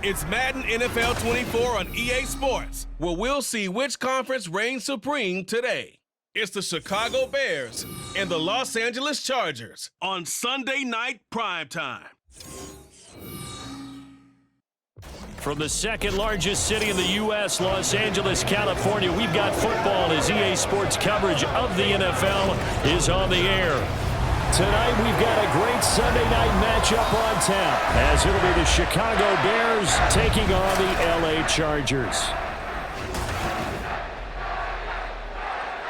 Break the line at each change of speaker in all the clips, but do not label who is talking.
It's Madden NFL 24 on EA Sports, where we'll see which conference reigns supreme today. It's the Chicago Bears and the Los Angeles Chargers on Sunday night primetime.
From the second largest city in the U.S., Los Angeles, California, we've got football as EA Sports coverage of the NFL is on the air. Tonight, we've got a great Sunday night matchup on tap, as it'll be the Chicago Bears taking on the L.A. Chargers.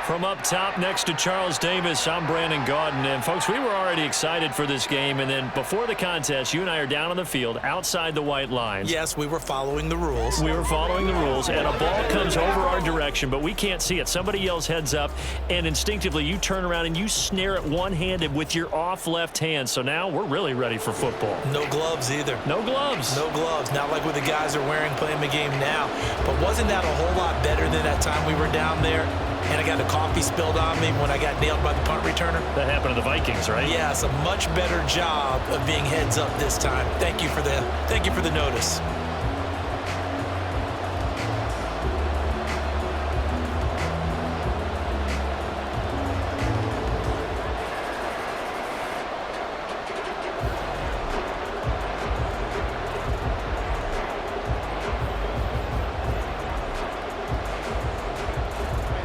From up top next to Charles Davis, I'm Brandon Gaudin. And, folks, we were already excited for this game. And then before the contest, you and I are down on the field outside the white lines.
Yes, we were following the rules.
We were following the rules, and a ball comes over our direction, but we can't see it. Somebody yells heads up, and instinctively you turn around and you snare it one-handed with your off left hand. So now we're really ready for football.
No gloves either.
No gloves.
No gloves. Not like what the guys are wearing playing the game now. But wasn't that a whole lot better than that time we were down there? And I got the coffee spilled on me when I got nailed by the punt returner.
That happened to the Vikings, right?
Yes, a much better job of being heads up this time. Thank you for the notice.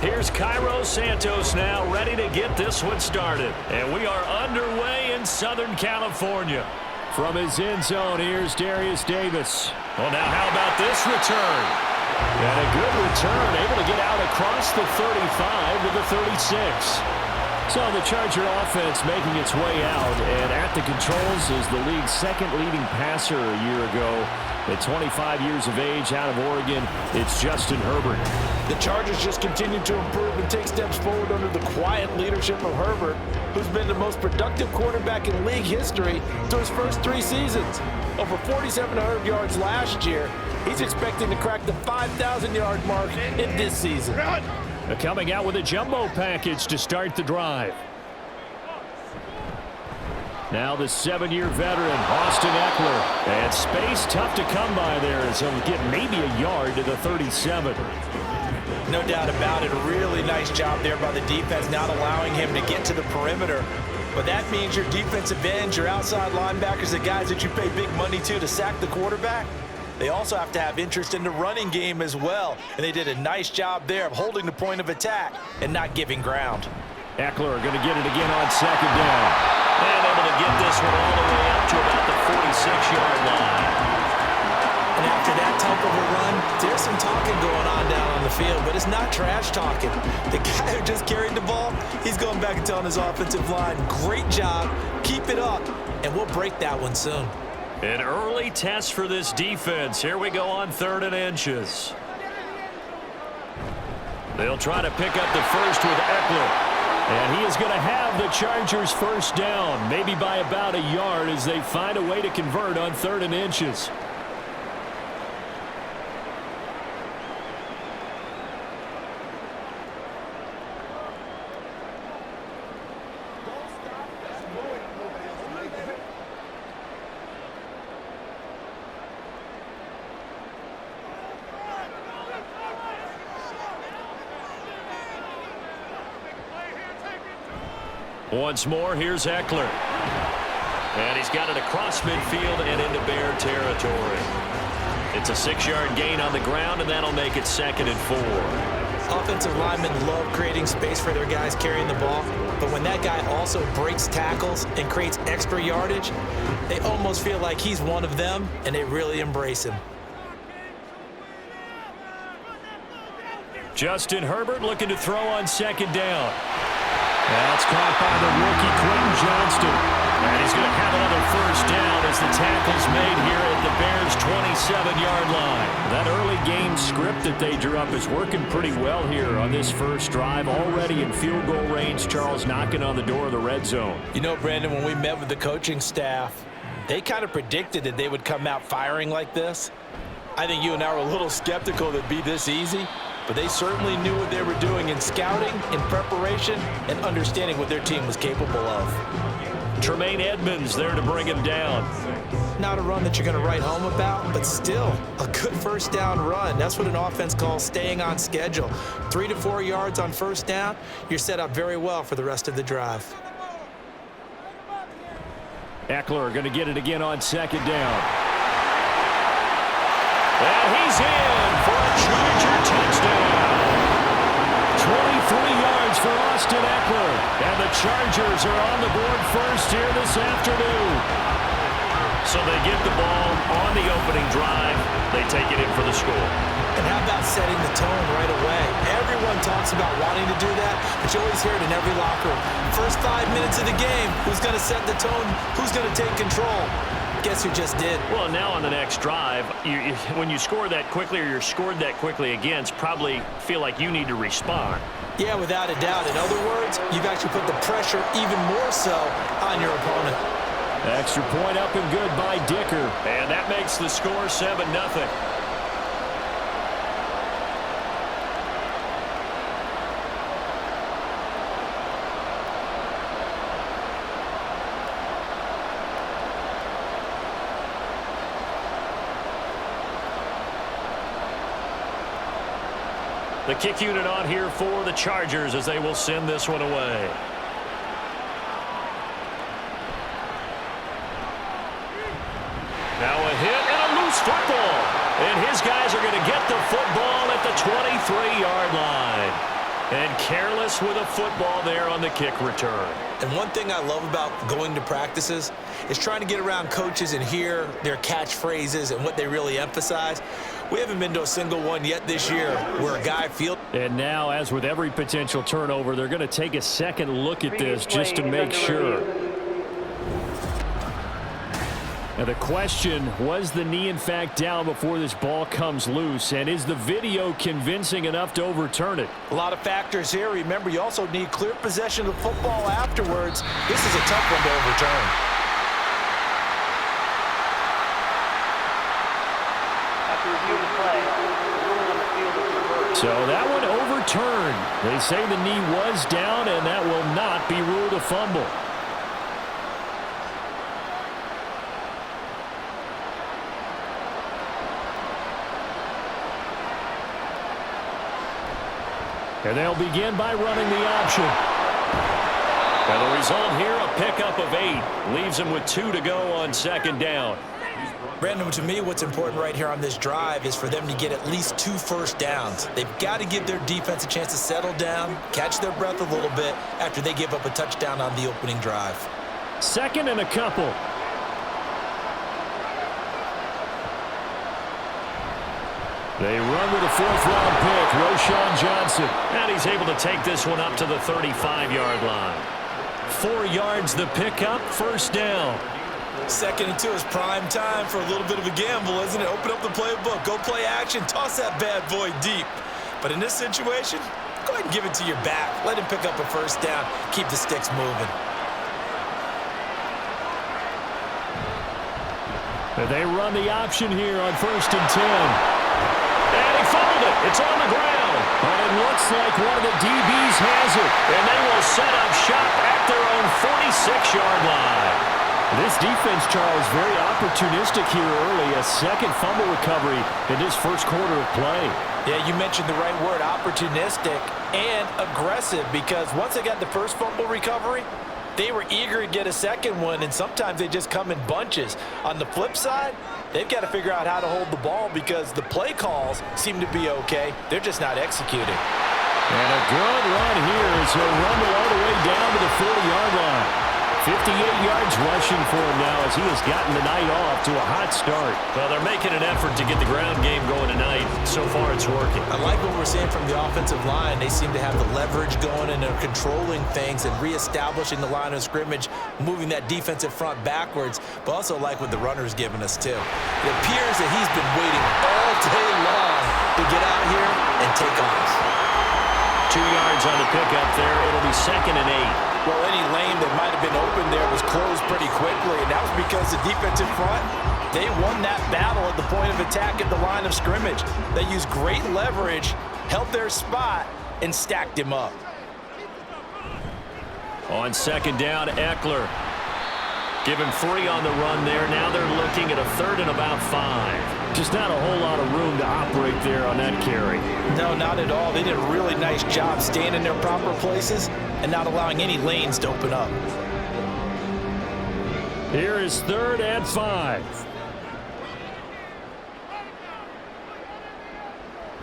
Here's Cairo Santos now, ready to get this one started. And we are underway in Southern California. From his end zone, here's Darius Davis. Well, now how about this return? And a good return, able to get out across the 35 to the 36. So the Charger offense making its way out, and at the controls is the league's second leading passer a year ago. At 25 years of age out of Oregon, it's Justin Herbert.
The Chargers just continue to improve and take steps forward under the quiet leadership of Herbert, who's been the most productive quarterback in league history through his first 3 seasons. Over 4,700 yards last year. He's expecting to crack the 5,000-yard mark in this season.
Coming out with a jumbo package to start the drive. Now the 7-year veteran, Austin Eckler. And space tough to come by there as he'll get maybe a yard to the 37.
No doubt about it. A really nice job there by the defense, not allowing him to get to the perimeter. But that means your defensive ends, your outside linebackers, the guys that you pay big money to sack the quarterback, they also have to have interest in the running game as well. And they did a nice job there of holding the point of attack and not giving ground.
Eckler going to get it again on second down. And able to get this one all the way up to about the 46-yard line.
And after that type of a run, there's some talking going on down on the field, but it's not trash talking. The guy who just carried the ball, he's going back and telling his offensive line, great job, keep it up, and we'll break that one soon.
An early test for this defense. Here we go on 3rd and inches. They'll try to pick up the first with Eckler. And he is going to have the Chargers first down, maybe by about a yard as they find a way to convert on 3rd and inches. Once more, here's Eckler. And he's got it across midfield and into Bear territory. It's a 6-yard gain on the ground, and that'll make it 2nd and 4.
Offensive linemen love creating space for their guys carrying the ball, but when that guy also breaks tackles and creates extra yardage, they almost feel like he's one of them, and they really embrace him.
Justin Herbert looking to throw on 2nd down. That's caught by the rookie Quentin Johnston. And he's going to have another first down as the tackle's made here at the Bears' 27-yard line. That early game script that they drew up is working pretty well here on this first drive. Already in field goal range, Charles knocking on the door of the red zone.
You know, Brandon, when we met with the coaching staff, they kind of predicted that they would come out firing like this. I think you and I were a little skeptical that it'd be this easy. But they certainly knew what they were doing in scouting, in preparation, and understanding what their team was capable of.
Tremaine Edmonds there to bring him down.
Not a run that you're going to write home about, but still a good first down run. That's what an offense calls staying on schedule. 3 to 4 yards on first down, you're set up very well for the rest of the drive.
Eckler going to get it again on second down. And he's in for a Charger touchdown. 23 yards for Austin Eckler. And the Chargers are on the board first here this afternoon. So they get the ball on the opening drive. They take it in for the score.
And how about setting the tone right away? Everyone talks about wanting to do that, but you always hear it in every locker room. First 5 minutes of the game, who's going to set the tone? Who's going to take control? Guess who just did?
Well, now on the next drive, when you score that quickly or you're scored that quickly against, probably feel like you need to respond.
Yeah, without a doubt. In other words, you've actually put the pressure even more so on your opponent.
Extra point up and good by Dicker. And that makes the score 7-0. The kick unit on here for the Chargers as they will send this one away. Now a hit and a loose football. And his guys are going to get the football at the 23-yard line. And careless with a football there on the kick return.
And one thing I love about going to practices is trying to get around coaches and hear their catchphrases and what they really emphasize. We haven't been to a single one yet this year where a guy feels.
And now, as with every potential turnover, they're going to take a second look at this just to make sure. Now the question, was the knee in fact down before this ball comes loose? And is the video convincing enough to overturn it?
A lot of factors here. Remember, you also need clear possession of the football afterwards. This is a tough one to overturn.
After review the play, the ruling on the field is reversed.
So that one overturned. They say the knee was down, and that will not be ruled a fumble. And they'll begin by running the option. And the result here, a pickup of 8. Leaves them with 2 to go on second down.
Brandon, to me, what's important right here on this drive is for them to get at least 2 first downs. They've got to give their defense a chance to settle down, catch their breath a little bit after they give up a touchdown on the opening drive.
Second and a couple. They run with a 4th-round pick, Roschon Johnson. And he's able to take this one up to the 35-yard line. 4 yards the pickup, first down.
2nd and 2 is prime time for a little bit of a gamble, isn't it? Open up the playbook, go play action, toss that bad boy deep. But in this situation, go ahead and give it to your back. Let him pick up a first down, keep the sticks moving.
They run the option here on 1st and 10. And he fumbled it. It's on the ground. And it looks like one of the DBs has it. And they will set up shop at their own 46-yard line. This defense, Charles, very opportunistic here early. A second fumble recovery in this first quarter of play.
Yeah, you mentioned the right word, opportunistic and aggressive, because once they got the first fumble recovery, they were eager to get a second one, and sometimes they just come in bunches. On the flip side, they've got to figure out how to hold the ball because the play calls seem to be okay. They're just not executing.
And a good run here as he'll rumble all the way down to the 40-yard line. 58 yards rushing for him now as he has gotten the night off to a hot start. Well, they're making an effort to get the ground game going tonight. So far, it's working.
I like what we're seeing from the offensive line. They seem to have the leverage going and they're controlling things and reestablishing the line of scrimmage, moving that defensive front backwards, but also like what the runner's giving us, too. It appears that he's been waiting all day long to get out here and take off.
2 yards on the pickup there. It'll be 2nd and 8.
Well, any lane that might have been open there was closed pretty quickly, and that was because the defensive front, they won that battle at the point of attack at the line of scrimmage. They used great leverage, held their spot, and stacked him up.
On 2nd down, Eckler. Give him 3 on the run there. Now they're looking at a 3rd and about 5. Just not a whole lot of room to operate there on that carry.
No, not at all. They did a really nice job staying in their proper places and not allowing any lanes to open up.
Here is 3rd and 5.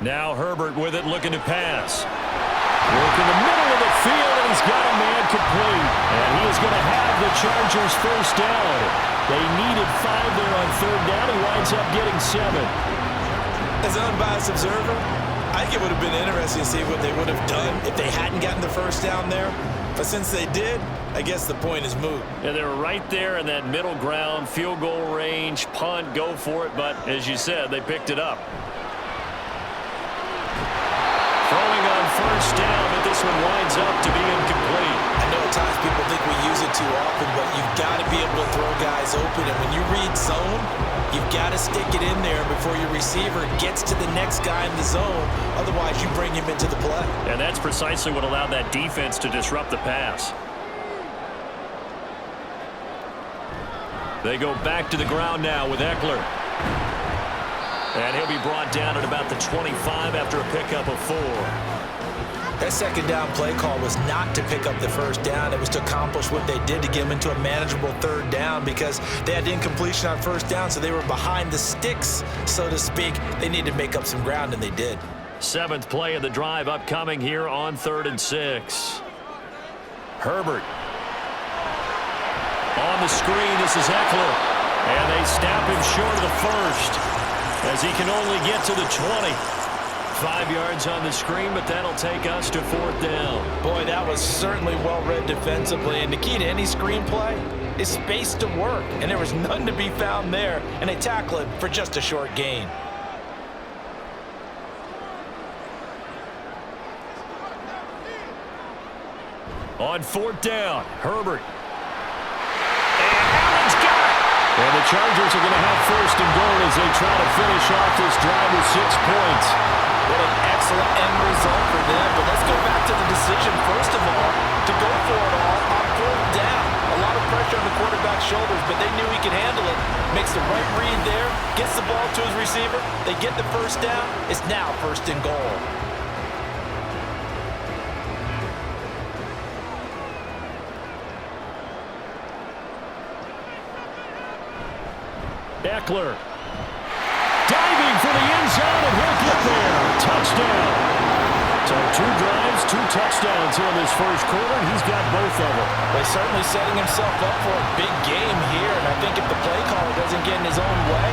Now Herbert with it, looking to pass. Work in the middle of the field, and he's got a man complete. And he is going to have the Chargers first down. They needed 5 there on 3rd down. He winds up getting 7.
As an unbiased observer, I think it would have been interesting to see what they would have done if they hadn't gotten the first down there. But since they did, I guess the point is moot.
And they were right there in that middle ground, field goal range, punt, go for it. But as you said, they picked it up. Throwing on first down, but this one winds up to be incomplete.
I know at times people think we use it too often, but you've got to be able to throw guys open. And when you read zone, you've got to stick it in there before your receiver gets to the next guy in the zone. Otherwise, you bring him into the play.
And that's precisely what allowed that defense to disrupt the pass. They go back to the ground now with Eckler. And he'll be brought down at about the 25 after a pickup of 4.
That second down play call was not to pick up the first down. It was to accomplish what they did to get them into a manageable 3rd down because they had incompletion on first down, so they were behind the sticks, so to speak. They needed to make up some ground, and they did.
7th play of the drive upcoming here on 3rd and 6. Herbert. On the screen, this is Eckler. And they snap him short of the first as he can only get to the 20. 5 yards on the screen, but that'll take us to 4th down.
Boy, that was certainly well-read defensively. And the key to any screenplay is space to work. And there was none to be found there. And they tackle it for just a short gain.
On 4th down, Herbert. And the Chargers are going to have 1st and goal as they try to finish off this drive with 6 points.
What an excellent end result for them. But let's go back to the decision, first of all, to go for it all on 4th down. A lot of pressure on the quarterback's shoulders, but they knew he could handle it. Makes the right read there, gets the ball to his receiver. They get the first down. It's now 1st and goal.
Eckler diving for the end zone, and he'll get there. Touchdown. So 2 drives, 2 touchdowns here in this first quarter, and he's got both of them.
Well, he's certainly setting himself up for a big game here, and I think if the play caller doesn't get in his own way,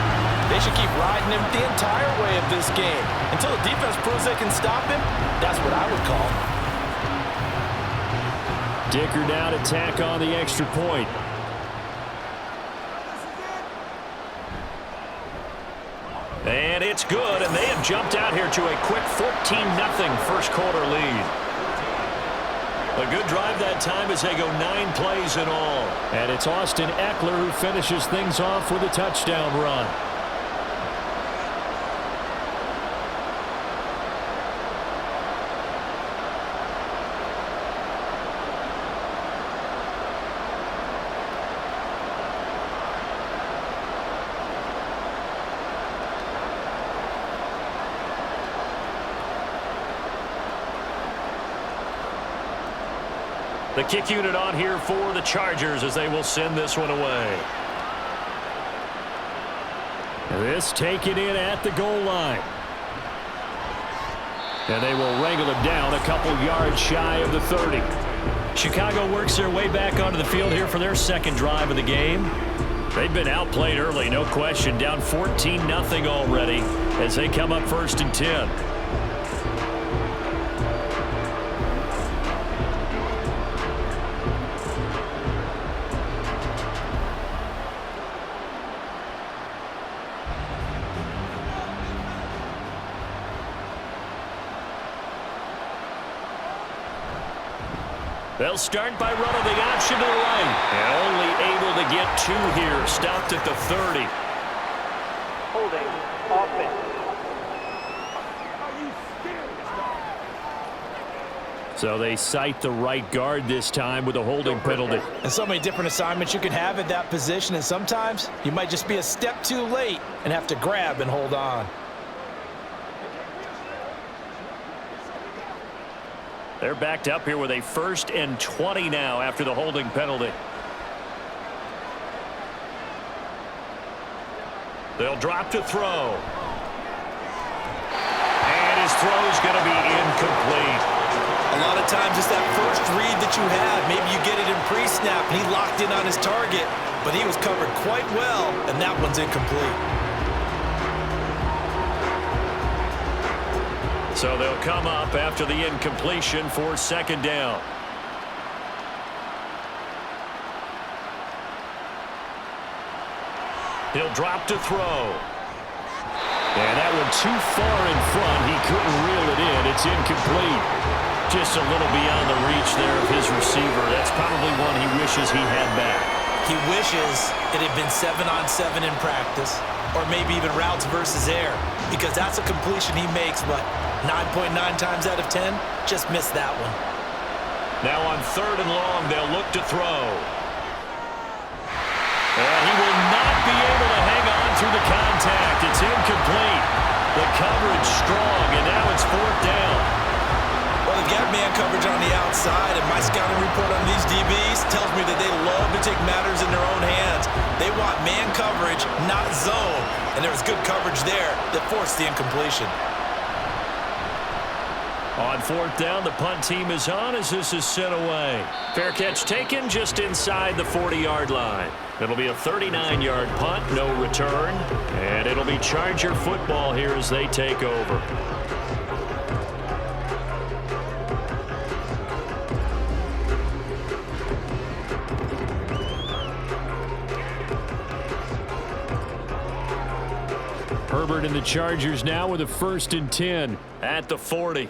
they should keep riding him the entire way of this game. Until the defense proves they can stop him, that's what I would call.
Dicker now to tack on the extra point. And it's good, and they have jumped out here to a quick 14-0 first quarter lead. A good drive that time as they go 9 plays in all. And it's Austin Eckler who finishes things off with a touchdown run. The kick unit on here for the Chargers as they will send this one away. This taken in at the goal line. And they will wrangle him down a couple yards shy of the 30. Chicago works their way back onto the field here for their 2nd drive of the game. They've been outplayed early, no question. Down 14-0 already as they come up 1st and 10. They'll start by running the option to the right. And only able to get 2 here. Stopped at the 30.
Holding offense.
So they cite the right guard this time with a holding penalty.
And so many different assignments you can have at that position, and sometimes you might just be a step too late and have to grab and hold on.
They're backed up here with a 1st and 20 now after the holding penalty. They'll drop to throw. And his throw is going to be incomplete.
A lot of times it's that first read that you have. Maybe you get it in pre-snap and he locked in on his target, but he was covered quite well, and that one's incomplete.
So they'll come up after the incompletion for 2nd down. He'll drop to throw. And that one too far in front. He couldn't reel it in. It's incomplete. Just a little beyond the reach there of his receiver. That's probably one he wishes he had back.
He wishes it had been 7-on-7 in practice, or maybe even routes versus air, because that's a completion he makes, but 9.9 times out of 10, just missed that one.
Now on 3rd and long, they'll look to throw. And he will not be able to hang on through the contact. It's incomplete. The coverage strong, and now it's 4th down.
Well, they've got man coverage on the outside, and my scouting report on these DBs tells me that they love to take matters in their own hands. They want man coverage, not zone, and there was good coverage there that forced the incompletion.
On 4th down, the punt team is on as this is sent away. Fair catch taken just inside the 40-yard line. It'll be a 39-yard punt, no return, and it'll be Charger football here as they take over. Herbert and the Chargers now with a 1st and 10 at the 40.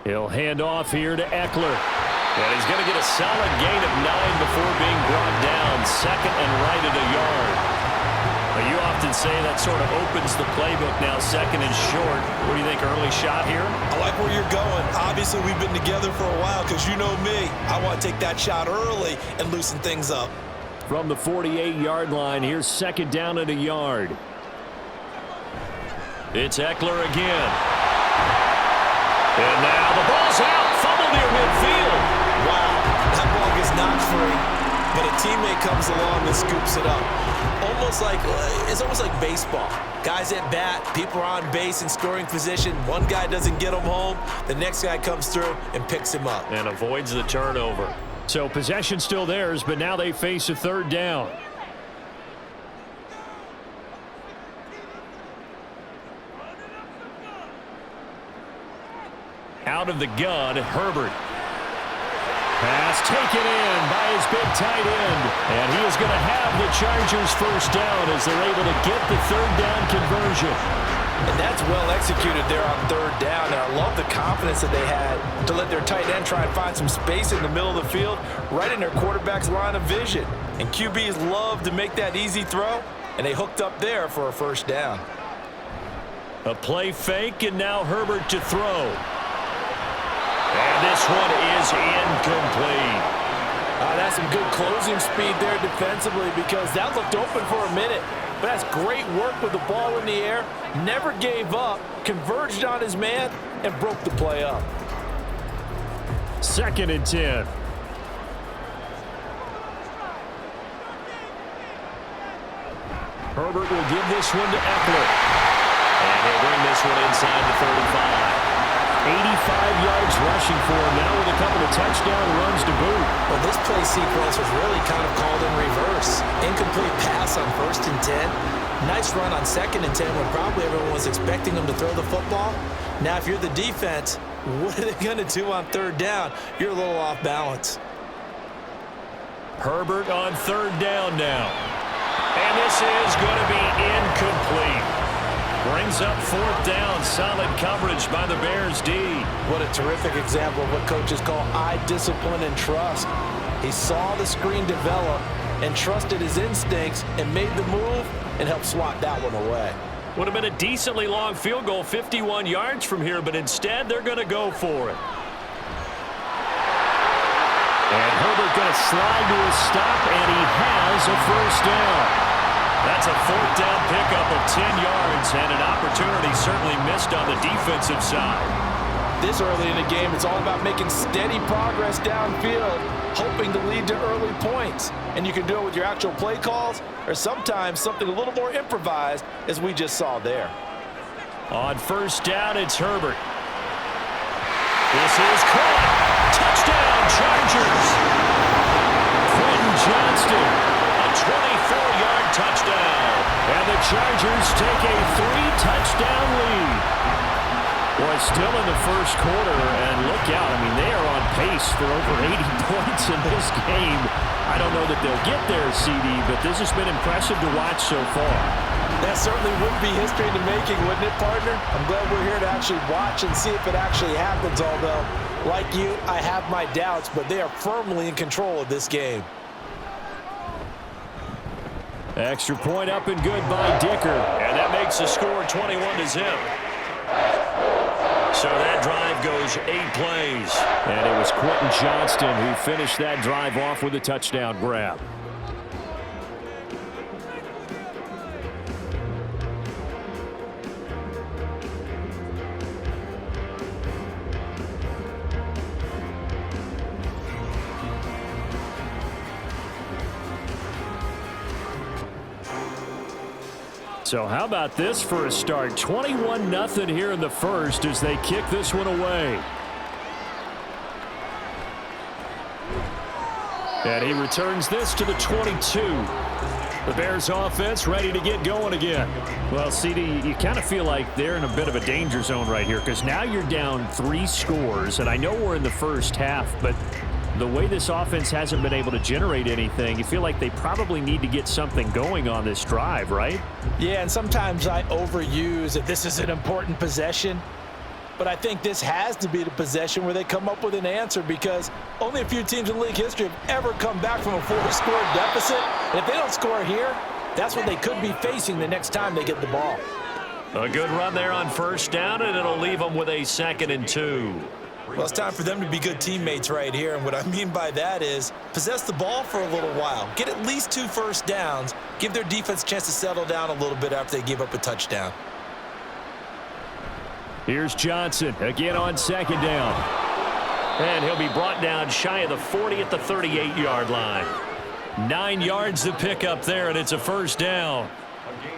He'll hand off here to Eckler. And he's going to get a solid gain of 9 before being brought down. 2nd and right at a yard. But you often say that sort of opens the playbook now, 2nd and short. What do you think, early shot here?
I like where you're going. Obviously, we've been together for a while because you know me. I want to take that shot early and loosen things up.
From the 48-yard line, here's 2nd down at a yard. It's Eckler again. And now the ball's out. Fumble near midfield.
Wow, that ball gets knocked free, but a teammate comes along and scoops it up. It's almost like baseball. Guys at bat, people are on base in scoring position. One guy doesn't get him home. The next guy comes through and picks him up.
And avoids the turnover. So possession still theirs, but now they face a 3rd down. Out of the gun, Herbert. Pass taken in by his big tight end. And he is going to have the Chargers 1st down as they're able to get the 3rd down conversion.
And that's well executed there on 3rd down. And I love the confidence that they had to let their tight end try and find some space in the middle of the field, right in their quarterback's line of vision. And QBs love to make that easy throw, and they hooked up there for a 1st down.
A play fake, and now Herbert to throw. And this one is incomplete.
That's some good closing speed there defensively because that looked open for a minute. But that's great work with the ball in the air. Never gave up, converged on his man, and broke the play up.
2nd and 10. Herbert will give this one to Eckler. And he'll bring this one inside the 35. 85 yards rushing for him now with a couple of touchdown runs to boot.
Well, this play sequence was really kind of called in reverse. Incomplete pass on 1st and 10. Nice run on 2nd and 10 when probably everyone was expecting him to throw the football. Now, if you're the defense, what are they going to do on 3rd down? You're a little off balance.
Herbert on 3rd down now. And this is going to be incomplete. Brings up 4th down. Solid coverage by the Bears D.
What a terrific example of what coaches call eye discipline and trust. He saw the screen develop and trusted his instincts and made the move and helped swat that one away.
Would have been a decently long field goal, 51 yards from here, but instead they're going to go for it. And Herbert going to slide to a stop, and he has a first down. That's a fourth down pickup of 10 yards, and an opportunity certainly missed on the defensive side.
This early in the game, it's all about making steady progress downfield, hoping to lead to early points. And you can do it with your actual play calls, or sometimes something a little more improvised, as we just saw there.
On first down, it's Herbert. This is caught. Touchdown, Chargers. Quentin Johnston, a 24-yard touchdown. And the Chargers take a 3-touchdown lead. Boy, still in the first quarter, and look out. I mean, they are on pace for over 80 points in this game. I don't know that they'll get there, CD, but this has been impressive to watch so far.
That certainly would be history in the making, wouldn't it, partner? I'm glad we're here to actually watch and see if it actually happens, although, like you, I have my doubts, but they are firmly in control of this game.
Extra point up and good by Dicker. And that makes the score 21-0. So that drive goes 8 plays. And it was Quentin Johnston who finished that drive off with a touchdown grab. So how about this for a start? 21-0 here in the first as they kick this one away. And he returns this to the 22. The Bears offense ready to get going again. Well, CD, you kind of feel like they're in a bit of a danger zone right here because now you're down 3 scores. And I know we're in the first half, but the way this offense hasn't been able to generate anything, you feel like they probably need to get something going on this drive, right?
Yeah, and sometimes I overuse that this is an important possession, but I think this has to be the possession where they come up with an answer because only a few teams in league history have ever come back from a 4-score deficit. And if they don't score here, that's what they could be facing the next time they get the ball.
A good run there on first down, and it'll leave them with a 2nd and 2.
Well, it's time for them to be good teammates right here, and what I mean by that is possess the ball for a little while, get at least 2 first downs, give their defense a chance to settle down a little bit after they give up a touchdown.
Here's Johnson again on 2nd down. And he'll be brought down shy of the 40 at the 38-yard line. 9 yards to pick up there, and it's a first down.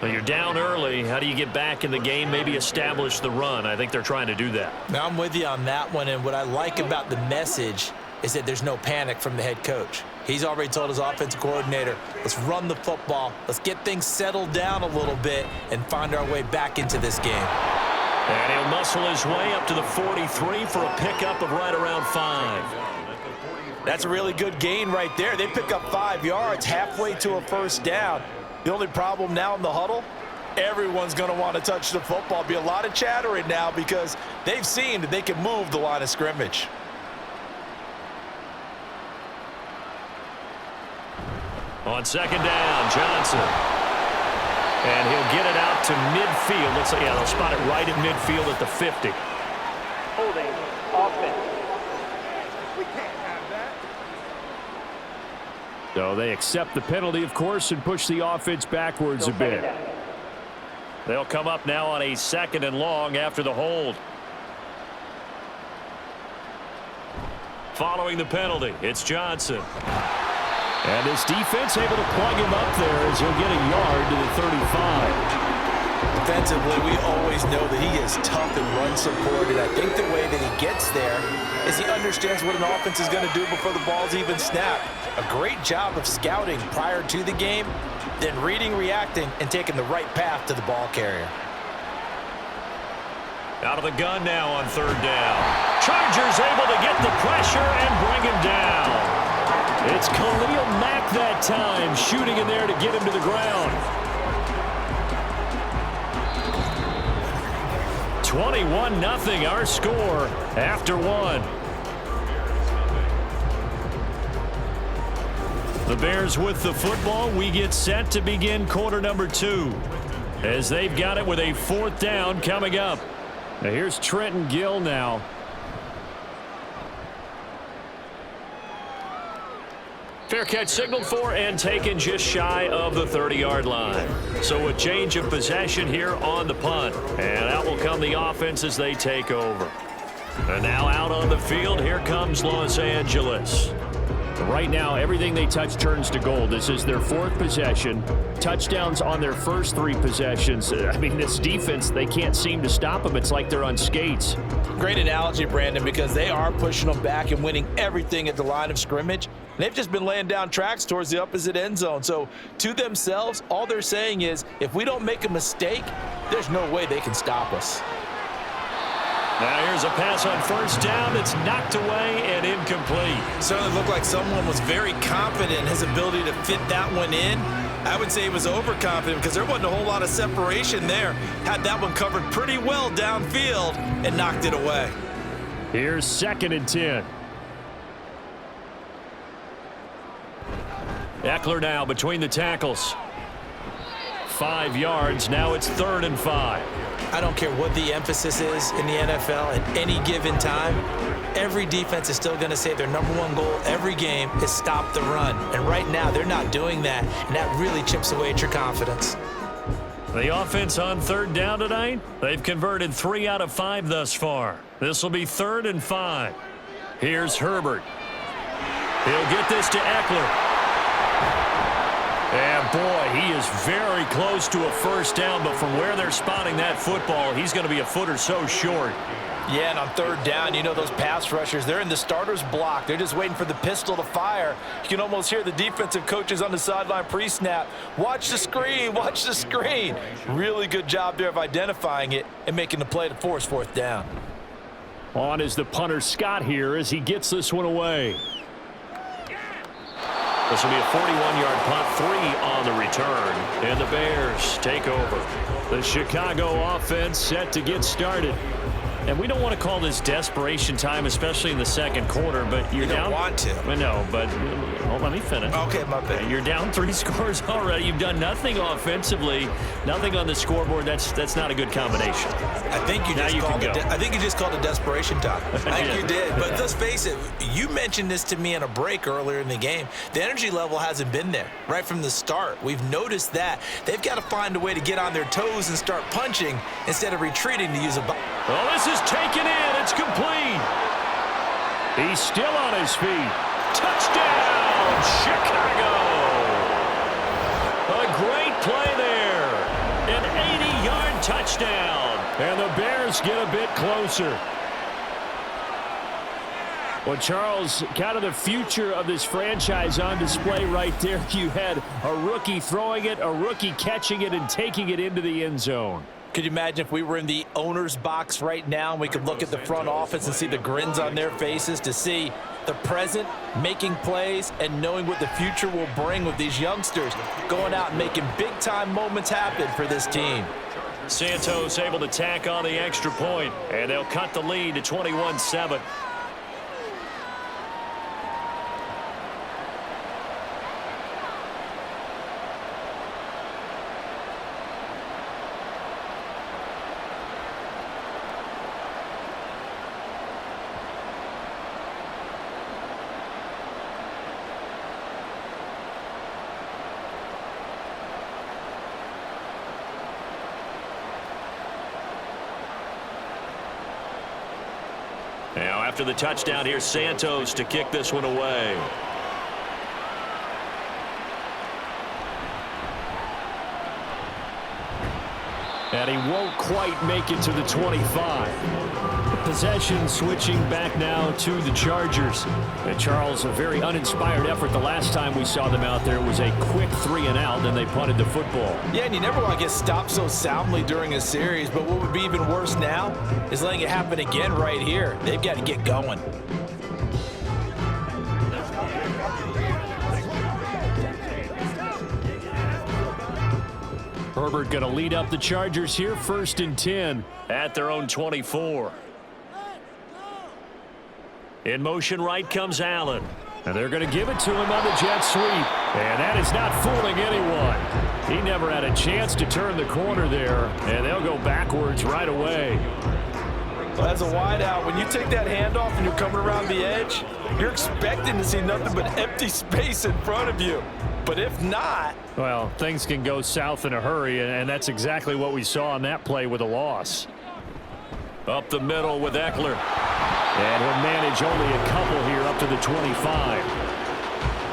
Well, you're down early. How do you get back in the game, maybe establish the run? I think they're trying to do that.
Now, I'm with you on that one, and what I like about the message is that there's no panic from the head coach. He's already told his offensive coordinator, let's run the football, let's get things settled down a little bit and find our way back into this game.
And he'll muscle his way up to the 43 for a pickup of right around 5.
That's a really good gain right there. They pick up 5 yards halfway to a first down. The only problem now in the huddle, everyone's going to want to touch the football. Be a lot of chattering now because they've seen that they can move the line of scrimmage.
On 2nd down, Johnson. And he'll get it out to midfield. Looks like, yeah, they'll spot it right at midfield at the 50.
Holding offense.
So they accept the penalty, of course, and push the offense backwards a bit. They'll come up now on a 2nd and long after the hold. Following the penalty, it's Johnson. And this defense able to plug him up there as he'll get a yard to the 35.
Defensively, we always know that he is tough and run supported. I think the way that he gets there is he understands what an offense is going to do before the ball's even snapped. A great job of scouting prior to the game, then reading, reacting, and taking the right path to the ball carrier.
Out of the gun now on 3rd down. Chargers able to get the pressure and bring him down. It's Khalil Mack that time, shooting in there to get him to the ground. 21-0 our score after 1. The Bears with the football. We get set to begin quarter number 2. as they've got it with a 4th down coming up. Now here's Trenton Gill now. Fair catch signaled for and taken just shy of the 30-yard line. So a change of possession here on the punt. And out will come the offense as they take over. And now out on the field, here comes Los Angeles. Right now, everything they touch turns to gold. This is their 4th possession. Touchdowns on their first 3 possessions. I mean, this defense, they can't seem to stop them. It's like they're on skates.
Great analogy, Brandon, because they are pushing them back and winning everything at the line of scrimmage. They've just been laying down tracks towards the opposite end zone. So to themselves, all they're saying is, if we don't make a mistake, there's no way they can stop us.
Now here's a pass on 1st down that's knocked away and incomplete.
Certainly looked like someone was very confident in his ability to fit that one in. I would say he was overconfident because there wasn't a whole lot of separation there. Had that one covered pretty well downfield and knocked it away.
Here's 2nd and 10. Eckler now between the tackles. 5 yards. Now it's 3rd and 5.
I don't care what the emphasis is in the NFL at any given time. Every defense is still going to say their #1 goal every game is stop the run. And right now, they're not doing that, and that really chips away at your confidence.
The offense on 3rd down tonight, they've converted 3 out of 5 thus far. This will be 3rd and 5. Here's Herbert. He'll get this to Eckler. And boy, he is very close to a 1st down, but from where they're spotting that football, he's going to be a foot or so short.
Yeah, and on 3rd down, you know those pass rushers, they're in the starter's block. They're just waiting for the pistol to fire. You can almost hear the defensive coaches on the sideline pre-snap. Watch the screen, watch the screen. Really good job there of identifying it and making the play to force 4th down.
On is the punter Scott here as he gets this one away. This will be a 41-yard punt, 3 on the return, and the Bears take over. The Chicago offense set to get started. And we don't want to call this desperation time, especially in the 2nd quarter, but you're down.
You don't want to.
I know, but well, let me finish.
Okay, my bad.
You're down 3 scores already. You've done nothing offensively, nothing on the scoreboard. That's not a good combination.
I think you just called it desperation time. I think you did. But let's face it, you mentioned this to me in a break earlier in the game. The energy level hasn't been there right from the start. We've noticed that. They've got to find a way to get on their toes and start punching instead of retreating to use a
well, this is taken in. It's complete. He's still on his feet. Touchdown, Chicago. A great play there. An 80-yard touchdown. And the Bears get a bit closer. Well, Charles, kind of the future of this franchise on display right there. You had a rookie throwing it, a rookie catching it, and taking it into the end zone.
Could you imagine if we were in the owner's box right now and we could look at the front office and see the grins on their faces, to see the present making plays and knowing what the future will bring with these youngsters going out and making big-time moments happen for this team.
Santos able to tack on the extra point, and they'll cut the lead to 21-7. Now, after the touchdown, here's Santos to kick this one away. And he won't quite make it to the 25. Possession switching back now to the Chargers. And Charles, a very uninspired effort. The last time we saw them out there was a quick 3-and-out, and they punted the football.
Yeah, and you never want to get stopped so soundly during a series, but what would be even worse now is letting it happen again right here. They've got to get going.
Herbert going to lead up the Chargers here, 1st and 10 at their own 24. In motion right comes Allen. And they're going to give it to him on the jet sweep. And that is not fooling anyone. He never had a chance to turn the corner there, and they'll go backwards right away.
As a wideout, when you take that handoff and you're coming around the edge, you're expecting to see nothing but empty space in front of you. But if not...
Well, things can go south in a hurry, and that's exactly what we saw on that play with a loss. Up the middle with Eckler. And he'll manage only a couple here up to the 25.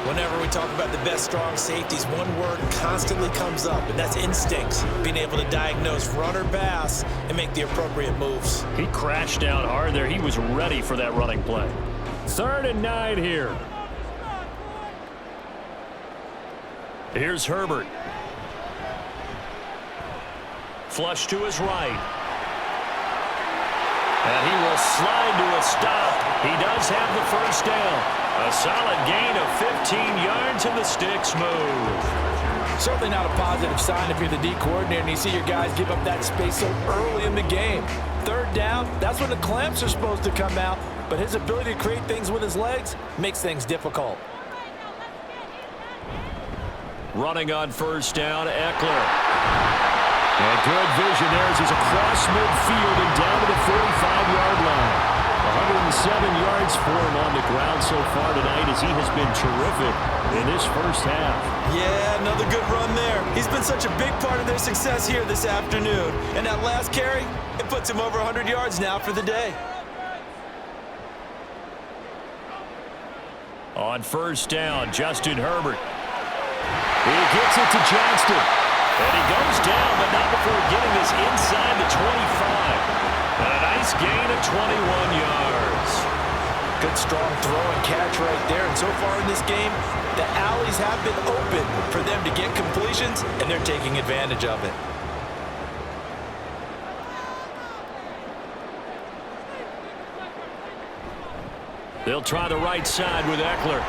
Whenever we talk about the best strong safeties, one word constantly comes up, and that's instincts. Being able to diagnose run or pass and make the appropriate moves.
He crashed down hard there. He was ready for that running play. 3rd and 9 here. Here's Herbert. Flush to his right. And he will slide to a stop. He does have the first down. A solid gain of 15 yards and the sticks move.
Certainly not a positive sign if you're the D coordinator and you see your guys give up that space so early in the game. 3rd down, that's when the clamps are supposed to come out. But his ability to create things with his legs makes things difficult.
Running on 1st down, Eckler. And good vision there as he's across midfield and down to the 45-yard line. 107 yards for him on the ground so far tonight as he has been terrific in this first half.
Yeah, another good run there. He's been such a big part of their success here this afternoon. And that last carry, it puts him over 100 yards now for the day.
On 1st down, Justin Herbert. He gets it to Johnston. And he goes down, but not before getting this inside the 25. And a nice gain of 21 yards.
Good strong throw and catch right there. And so far in this game, the alleys have been open for them to get completions, and they're taking advantage of it.
They'll try the right side with Eckler.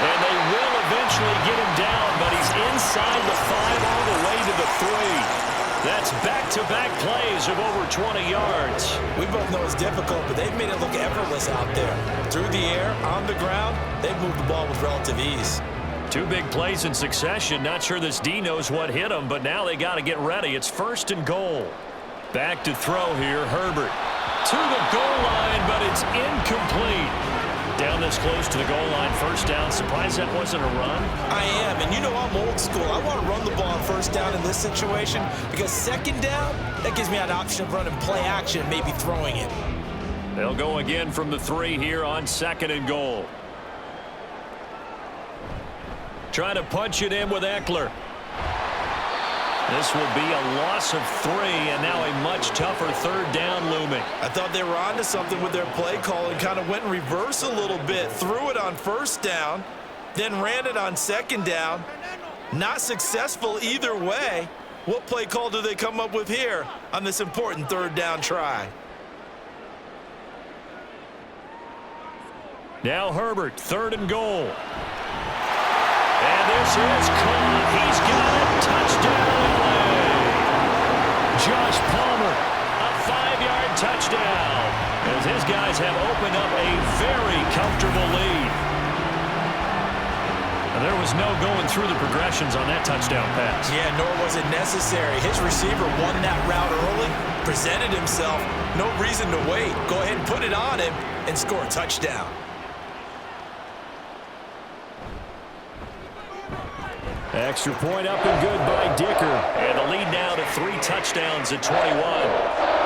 And they will eventually get him down, but he's inside the 5 all the way to the 3. That's back-to-back plays of over 20 yards.
We both know it's difficult, but they've made it look effortless out there. Through the air, on the ground, they've moved the ball with relative ease.
2 big plays in succession. Not sure this D knows what hit him, but now they got to get ready. It's 1st and goal. Back to throw here, Herbert. To the goal line, but it's incomplete. Down this close to the goal line, 1st down. Surprised that wasn't a run?
I am, and you know I'm old school. I want to run the ball on 1st down in this situation because 2nd down, that gives me an option of running play action, maybe throwing it.
They'll go again from the 3 here on 2nd and goal. Trying to punch it in with Eckler. This will be a loss of 3, and now a much tougher 3rd down looming.
I thought they were onto something with their play call and kind of went in reverse a little bit. Threw it on 1st down, then ran it on 2nd down. Not successful either way. What play call do they come up with here on this important 3rd down try?
Now Herbert, 3rd and goal. And this is caught. He's got it. Touchdown, LA. Josh Palmer, a 5-yard touchdown. As his guys have opened up a very comfortable lead. And there was no going through the progressions on that touchdown pass.
Yeah, nor was it necessary. His receiver won that route early, presented himself. No reason to wait. Go ahead and put it on him and score a touchdown.
Extra point up and good by Dicker. And the lead now to 3 touchdowns at 21.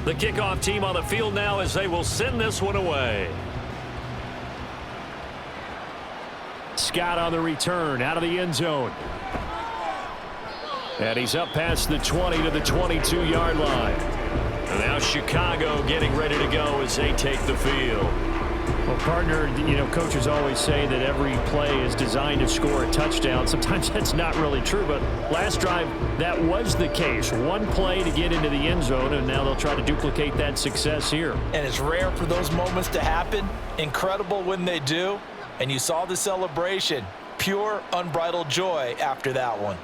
The kickoff team on the field now as they will send this one away. Scott on the return out of the end zone. And he's up past the 20 to the 22-yard line. And now Chicago getting ready to go as they take the field. Well, partner, coaches always say that every play is designed to score a touchdown. Sometimes that's not really true, but last drive, that was the case. One play to get into the end zone, and now they'll try to duplicate that success here.
And it's rare for those moments to happen. Incredible when they do. And you saw the celebration. Pure, unbridled joy after that one.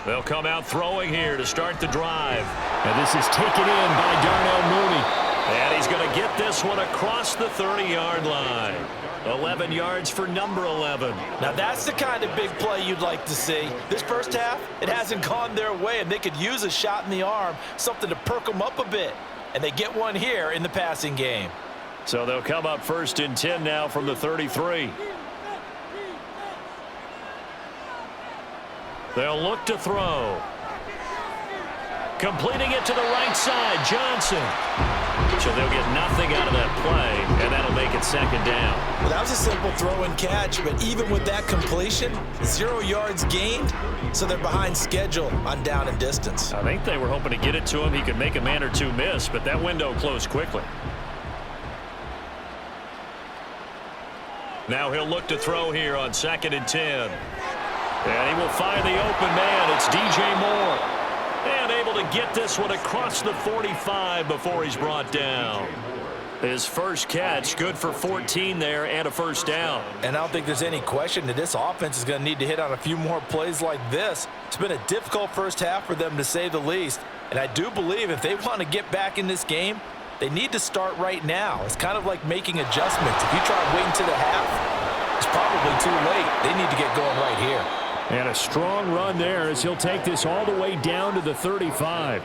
They'll come out throwing here to start the drive. And this is taken in by Darnell Mooney. And he's going to get this one across the 30-yard line. 11 yards for number 11.
Now that's the kind of big play you'd like to see. This first half, it hasn't gone their way, and they could use a shot in the arm, something to perk them up a bit. And they get one here in the passing game.
So they'll come up 1st and 10 now from the 33. They'll look to throw. Completing it to the right side, Johnson. So they'll get nothing out of that play, and that'll make it 2nd down.
Well, that was a simple throw and catch, but even with that completion, 0 yards gained, so they're behind schedule on down and distance.
I think they were hoping to get it to him. He could make a man or two miss, but that window closed quickly. Now he'll look to throw here on 2nd and 10. And he will find the open man. It's DJ Moore. And able to get this one across the 45 before he's brought down. His first catch, good for 14 there and a 1st down.
And I don't think there's any question that this offense is going to need to hit on a few more plays like this. It's been a difficult first half for them, to say the least. And I do believe if they want to get back in this game, they need to start right now. It's kind of like making adjustments. If you try waiting to the half, it's probably too late. They need to get going right here.
And a strong run there as he'll take this all the way down to the 35.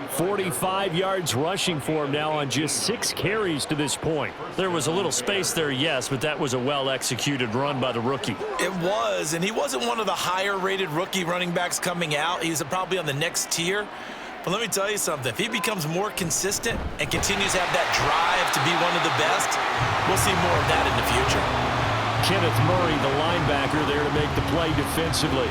45 yards rushing for him now on just 6 carries to this point. There was a little space there, yes, but that was a well-executed run by the rookie.
It was, and he wasn't one of the higher-rated rookie running backs coming out. He's probably on the next tier. But let me tell you something. If he becomes more consistent and continues to have that drive to be one of the best, we'll see more of that in the future.
Kenneth Murray, the linebacker, there to make the play defensively.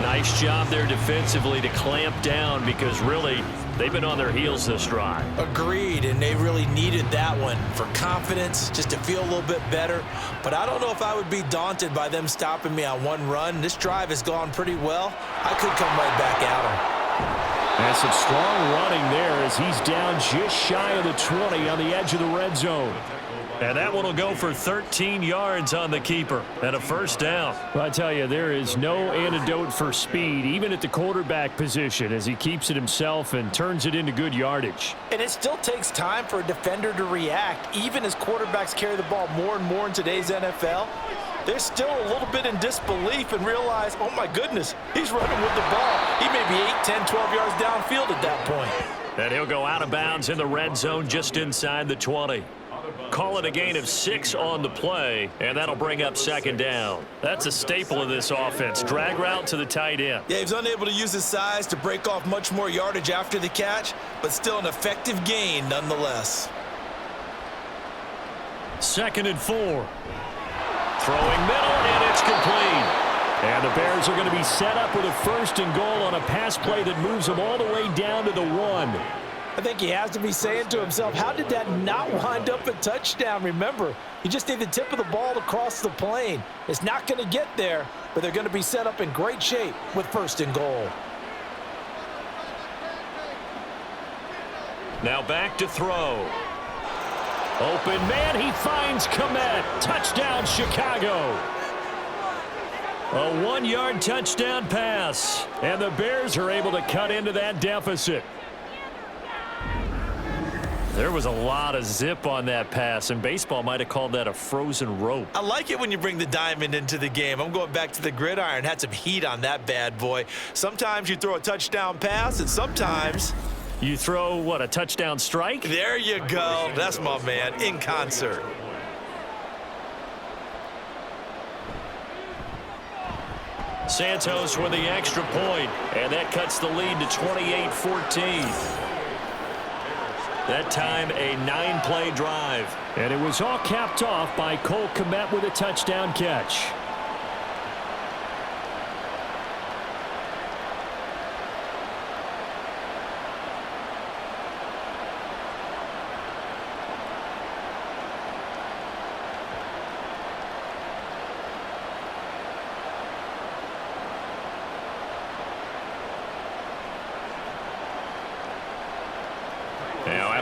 Nice job there defensively to clamp down because really they've been on their heels this drive.
Agreed, and they really needed that one for confidence, just to feel a little bit better. But I don't know if I would be daunted by them stopping me on one run. This drive has gone pretty well. I could come right back at them.
And some strong running there as he's down just shy of the 20 on the edge of the red zone. And that one will go for 13 yards on the keeper and a 1st down. Well, I tell you, there is no antidote for speed, even at the quarterback position, as he keeps it himself and turns it into good yardage.
And it still takes time for a defender to react, even as quarterbacks carry the ball more and more in today's NFL. They're still a little bit in disbelief and realize, oh my goodness, he's running with the ball. He may be 8, 10, 12 yards downfield at that point.
And he'll go out of bounds in the red zone just inside the 20. Call it a gain of 6 on the play, and that'll bring up 2nd down. That's a staple of this offense. Drag route to the tight end.
Yeah, he's unable to use his size to break off much more yardage after the catch, but still an effective gain nonetheless.
2nd and 4. Throwing middle, and it's complete. And the Bears are going to be set up with a 1st and goal on a pass play that moves them all the way down to the 1.
I think he has to be saying to himself, how did that not wind up a touchdown? Remember, you just need the tip of the ball to cross the plane. It's not going to get there, but they're going to be set up in great shape with 1st and goal. Now back to throw.
Open man, he finds Komet. Touchdown, Chicago. A 1-yard touchdown pass, and the Bears are able to cut into that deficit. There was a lot of zip on that pass, and baseball might have called that a frozen rope.
I like it when you bring the diamond into the game. I'm going back to the gridiron. Had some heat on that bad boy. Sometimes you throw a touchdown pass, and sometimes
you throw, what, a touchdown strike?
There you go. That's my man, in concert.
Santos with the extra point, and that cuts the lead to 28-14. That time, a 9-play drive. And it was all capped off by Cole Kmet with a touchdown catch.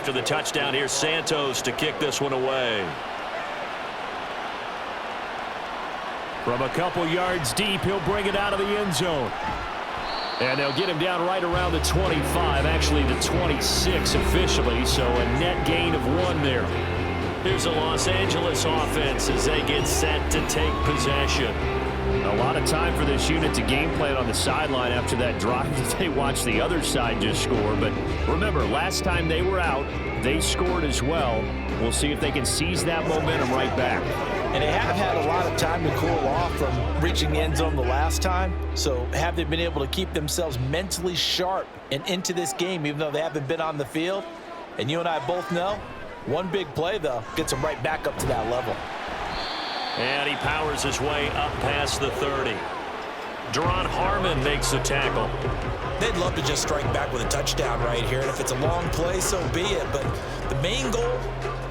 after the touchdown. Here's Santos to kick this one away. From a couple yards deep, he'll bring it out of the end zone. And they'll get him down right around the 25, actually the 26 officially, so a net gain of 1 there. Here's the Los Angeles offense as they get set to take possession. A lot of time for this unit to game plan on the sideline after that drive that they watched the other side just score. But remember, last time they were out, they scored as well. We'll see if they can seize that momentum right back.
And they have had a lot of time to cool off from reaching the end zone the last time. So have they been able to keep themselves mentally sharp and into this game, even though they haven't been on the field? And you and I both know, one big play, though, gets them right back up to that level.
And he powers his way up past the 30. Deron Harmon makes the tackle.
They'd love to just strike back with a touchdown right here. And if it's a long play, so be it. But the main goal,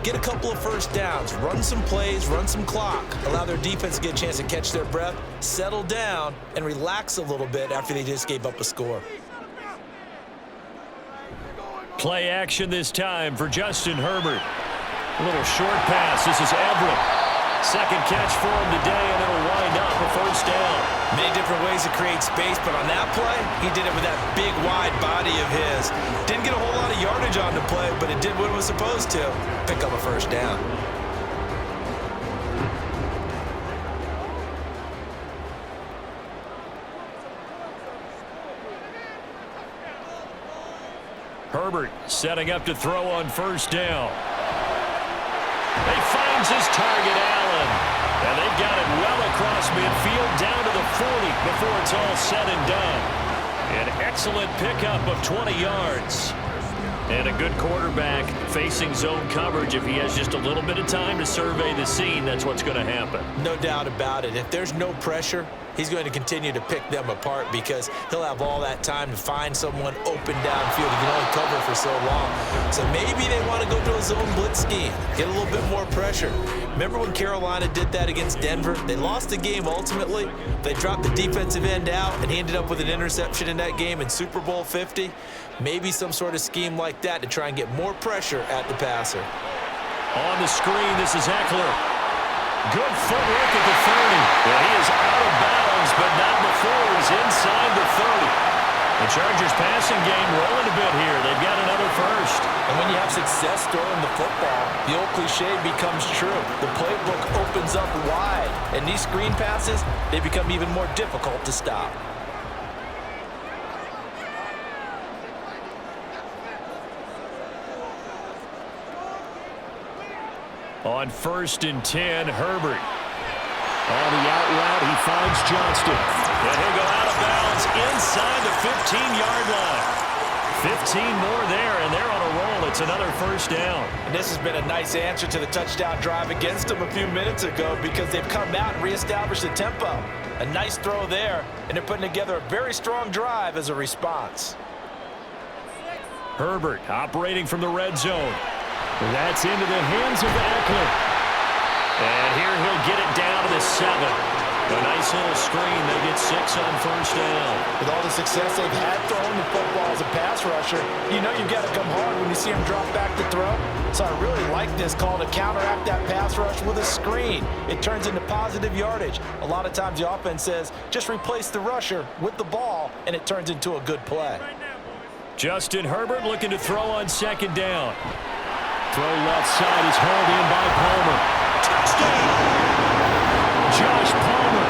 get a couple of first downs, run some plays, run some clock, allow their defense to get a chance to catch their breath, settle down, and relax a little bit after they just gave up a score.
Play action this time for Justin Herbert. A little short pass. This is Everett. Second catch for him today, and it'll wind up a first down.
Many different ways to create space, but on that play, he did it with that big, wide body of his. Didn't get a whole lot of yardage on the play, but it did what it was supposed to. Pick up a first down.
Herbert setting up to throw on first down. He finds his target, Allen. And they've got it well across midfield down to the 40 before it's all said and done. An excellent pickup of 20 yards. And a good quarterback facing zone coverage. If he has just a little bit of time to survey the scene, that's what's going to happen.
No doubt about it. If there's no pressure, he's going to continue to pick them apart because he'll have all that time to find someone open downfield. He can only cover for so long. So maybe they want to go to a zone blitz scheme, get a little bit more pressure. Remember when Carolina did that against Denver? They lost the game ultimately. They dropped the defensive end out, and he ended up with an interception in that game in Super Bowl 50. Maybe some sort of scheme like that to try and get more pressure at the passer.
On the screen, this is Eckler. Good footwork at the 30. Well, he is out of bounds, but not before he's inside the 30. The Chargers passing game rolling a bit here. They've got another first.
And when you have success throwing the football, the old cliche becomes true. The playbook opens up wide, and these screen passes, they become even more difficult to stop.
On 1st and 10, Herbert. On the out route, he finds Johnston. And he'll go out of bounds inside the 15-yard line. 15 more there, and they're on a roll. It's another first down.
And this has been a nice answer to the touchdown drive against them a few minutes ago because they've come out and reestablished the tempo. A nice throw there, and they're putting together a very strong drive as a response.
Herbert operating from the red zone. That's into the hands of Eckler. And here he'll get it down to the 7. A nice little screen. They get 6 on first down.
With all the success they've had throwing the football as a pass rusher, you know you've got to come hard when you see him drop back to throw. So I really like this call to counteract that pass rush with a screen. It turns into positive yardage. A lot of times the offense says, just replace the rusher with the ball, and it turns into a good play.
Justin Herbert looking to throw on second down. Throw left side is hauled in by Palmer. Touchdown! Josh Palmer.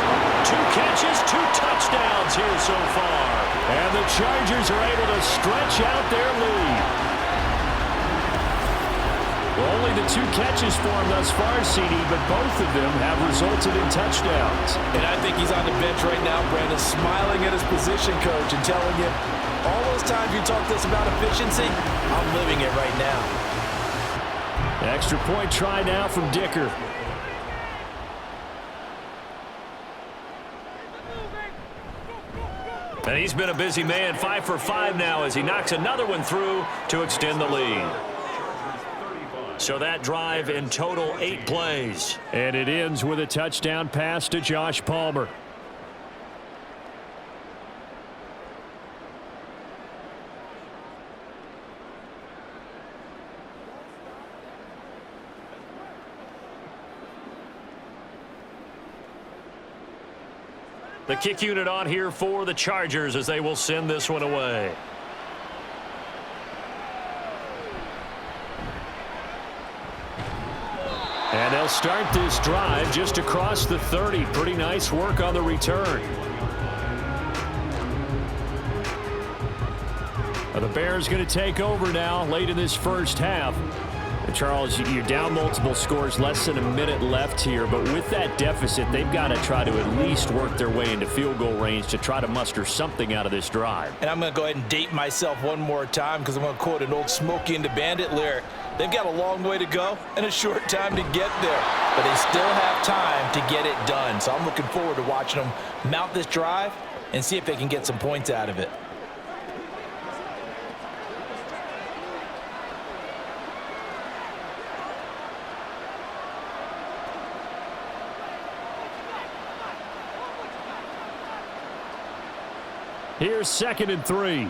2 catches, 2 touchdowns here so far. And the Chargers are able to stretch out their lead. Only the 2 catches for him thus far, CD, but both of them have resulted in touchdowns.
And I think he's on the bench right now, Brandon, smiling at his position coach and telling him, all those times you talk to us about efficiency, I'm living it right now.
Extra point try now from Dicker. And he's been a busy man, 5 for 5 now as he knocks another one through to extend the lead. So that drive in total 8 plays. And it ends with a touchdown pass to Josh Palmer. The kick unit on here for the Chargers as they will send this one away. And they'll start this drive just across the 30. Pretty nice work on the return. The Bears going to take over now late in this first half. And Charles, you're down multiple scores, less than a minute left here. But with that deficit, they've got to try to at least work their way into field goal range to try to muster something out of this drive.
And I'm going to go ahead and date myself one more time because I'm going to quote an old Smokey and the Bandit lyric. They've got a long way to go and a short time to get there, but they still have time to get it done. So I'm looking forward to watching them mount this drive and see if they can get some points out of it.
Here's 2nd and 3.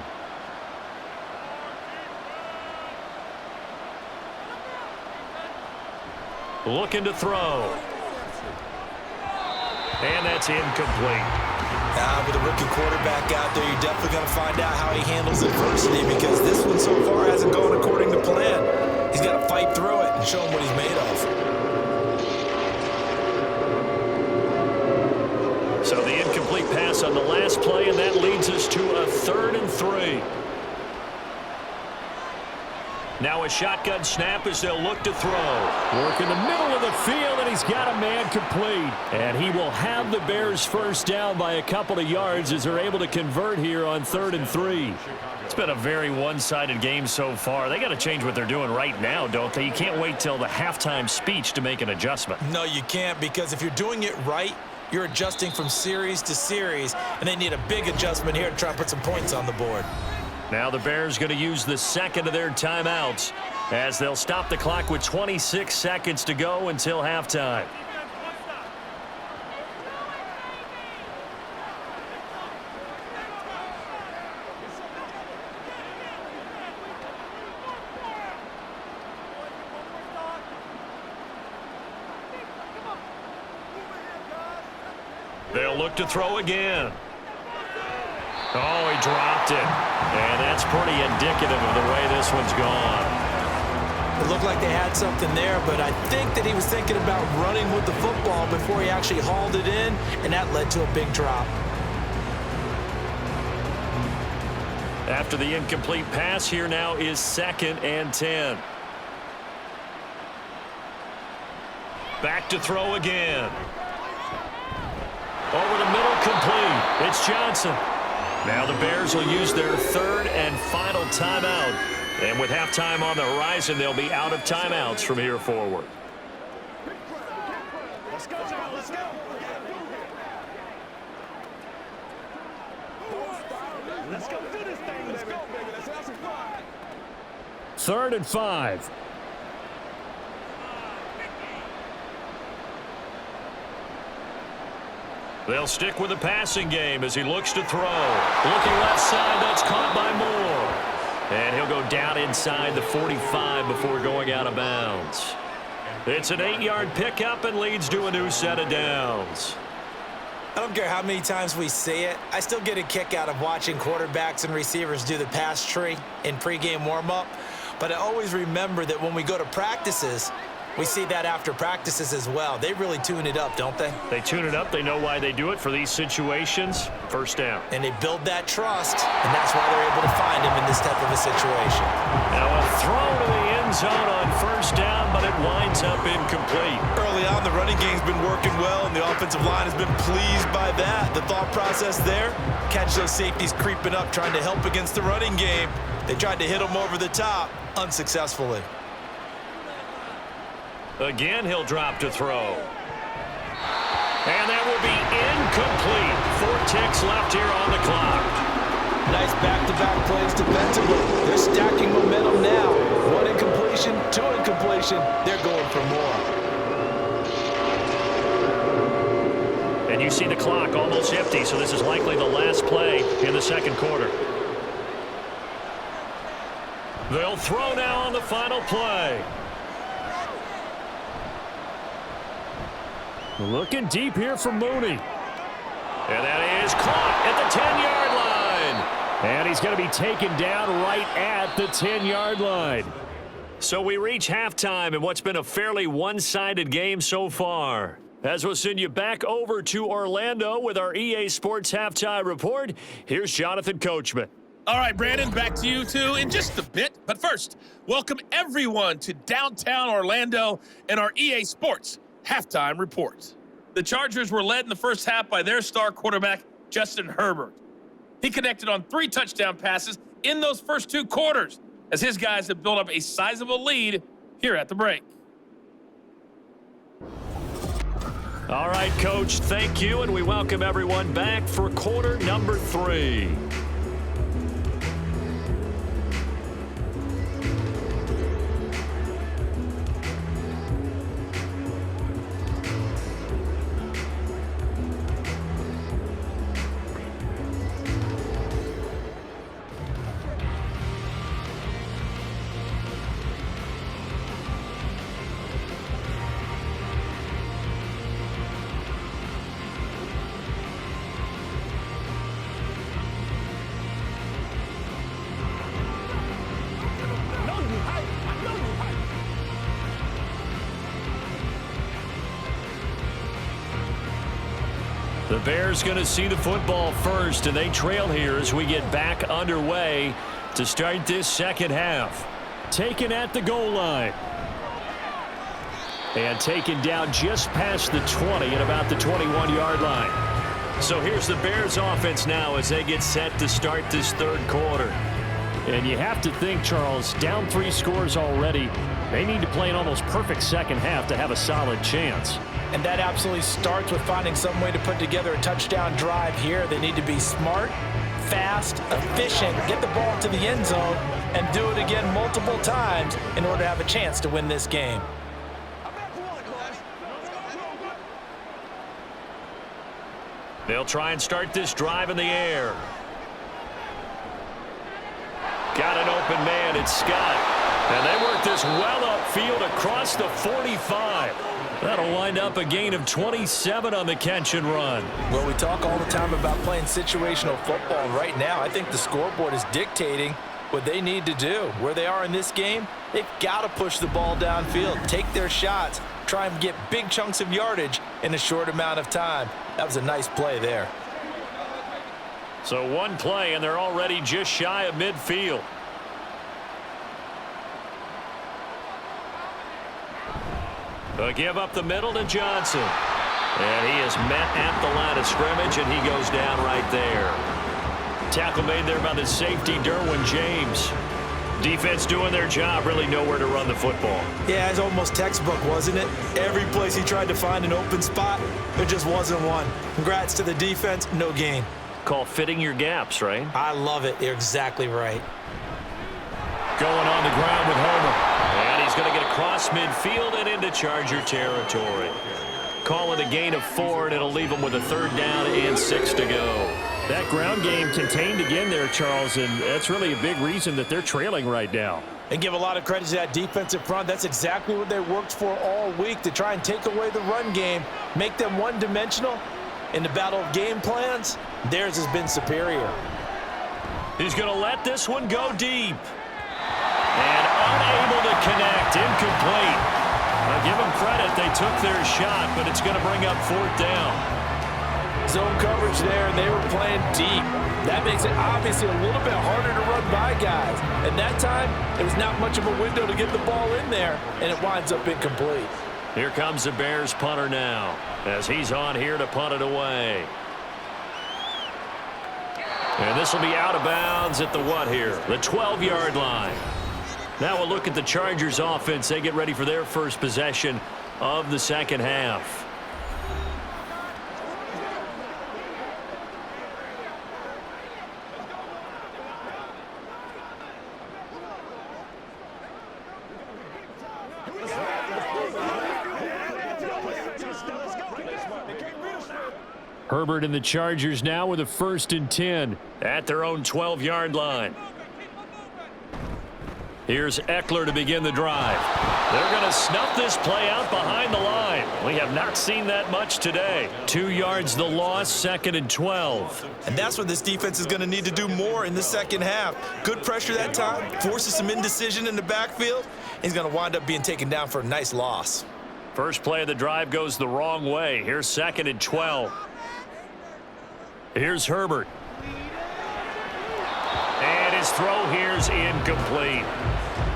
Looking to throw. And that's incomplete.
With a rookie quarterback out there, you're definitely going to find out how he handles adversity because this one so far hasn't gone according to plan. He's got to fight through it and show him what he's made of.
So the incomplete pass on the last play, and that leads us to a 3rd and 3. Now a shotgun snap as they'll look to throw. Work in the middle of the field, and he's got a man complete. And he will have the Bears first down by a couple of yards as they're able to convert here on 3rd and 3. It's been a very one-sided game so far. They got to change what they're doing right now, don't they? You can't wait till the halftime speech to make an adjustment.
No, you can't, because if you're doing it right, you're adjusting from series to series, and they need a big adjustment here to try and put some points on the board.
Now the Bears going to use the second of their timeouts as they'll stop the clock with 26 seconds to go until halftime. They'll look to throw again. Oh, he dropped it. And that's pretty indicative of the way this one's gone.
It looked like they had something there, but I think that he was thinking about running with the football before he actually hauled it in, and that led to a big drop.
After the incomplete pass, here now is 2nd and 10. Back to throw again. Over the middle, complete. It's Johnson. Now the Bears will use their 3rd and final timeout. And with halftime on the horizon, they'll be out of timeouts from here forward.
Let's go, John. Let's go. Let's go do this thing. Let's go, baby. Let's have some fun.
3rd and 5. They'll stick with the passing game as he looks to throw. Looking left side, that's caught by Moore. And he'll go down inside the 45 before going out of bounds. It's an 8-yard pickup and leads to a new set of downs.
I don't care how many times we see it. I still get a kick out of watching quarterbacks and receivers do the pass tree in pregame warm-up. But I always remember that when we go to practices, we see that after practices as well. They really tune it up, don't they?
They tune it up. They know why they do it for these situations. First down.
And they build that trust, and that's why they're able to find him in this type of a situation.
Now a throw to the end zone on first down, but it winds up incomplete.
Early on, the running game's been working well, and the offensive line has been pleased by that. The thought process there, catch those safeties creeping up, trying to help against the running game. They tried to hit them over the top, unsuccessfully.
Again, he'll drop to throw. And that will be incomplete. 4 ticks left here on the clock.
Nice back-to-back plays defensively. They're stacking momentum now. 1 incompletion, 2 incompletion. They're going for more.
And you see the clock almost empty, so this is likely the last play in the second quarter. They'll throw now on the final play. Looking deep here for Mooney. And that is caught at the 10-yard line. And he's going to be taken down right at the 10-yard line. So we reach halftime in what's been a fairly one-sided game so far. As we'll send you back over to Orlando with our EA Sports Halftime Report, here's Jonathan Coachman.
All right, Brandon, back to you two in just a bit. But first, welcome everyone to downtown Orlando and our EA Sports Halftime Report. The Chargers were led in the first half by their star quarterback, Justin Herbert. He connected on 3 touchdown passes in those first 2 quarters, as his guys have built up a sizable lead here at the break.
All right, Coach, thank you, and we welcome everyone back for quarter number 3. The Bears going to see the football first, and they trail here as we get back underway to start this second half. Taken at the goal line. And taken down just past the 20 and about the 21-yard line. So here's the Bears offense now as they get set to start this third quarter. And you have to think, Charles, down 3 scores already. They need to play an almost perfect second half to have a solid chance.
And that absolutely starts with finding some way to put together a touchdown drive here. They need to be smart, fast, efficient, get the ball to the end zone, and do it again multiple times in order to have a chance to win this game.
They'll try and start this drive in the air. Got an open man, it's Scott. And they work this well upfield across the 45. That'll wind up a gain of 27 on the catch and run.
Well, we talk all the time about playing situational football. And right now, I think the scoreboard is dictating what they need to do. Where they are in this game, they've got to push the ball downfield, take their shots, try and get big chunks of yardage in a short amount of time. That was a nice play there.
So one play, and they're already just shy of midfield. They'll give up the middle to Johnson. And he is met at the line of scrimmage, and he goes down right there. Tackle made there by the safety, Derwin James. Defense doing their job, really nowhere to run the football.
Yeah, it's almost textbook, wasn't it? Every place he tried to find an open spot, there just wasn't one. Congrats to the defense, no gain.
Call fitting your gaps, right?
I love it. You're exactly right.
Going on the ground with Homer. And he's going to get across midfield and into Charger territory. Call it a gain of 4, and it'll leave him with a 3rd down and 6 to go. That ground game contained again there, Charles, and that's really a big reason that they're trailing right now.
And give a lot of credit to that defensive front. That's exactly what they worked for all week, to try and take away the run game, make them one-dimensional. In the battle of game plans, theirs has been superior.
He's going to let this one go deep. And unable to connect, incomplete. I'll give them credit, they took their shot, but it's going to bring up 4th down.
Zone coverage there, and they were playing deep. That makes it obviously a little bit harder to run by guys. At that time, there was not much of a window to get the ball in there, and it winds up incomplete.
Here comes the Bears punter now, as he's on here to punt it away. And this will be out of bounds at the what here? The 12-yard line. Now we'll look at the Chargers offense. They get ready for their first possession of the second half. Herbert and the Chargers now with a 1st and 10 at their own 12-yard line. Here's Eckler to begin the drive. They're going to snuff this play out behind the line. We have not seen that much today. 2 yards the loss, 2nd and 12.
And that's what this defense is going to need to do more in the second half. Good pressure that time, forces some indecision in the backfield. He's going to wind up being taken down for a nice loss.
First play of the drive goes the wrong way. Here's 2nd and 12. Here's Herbert. And his throw here's incomplete.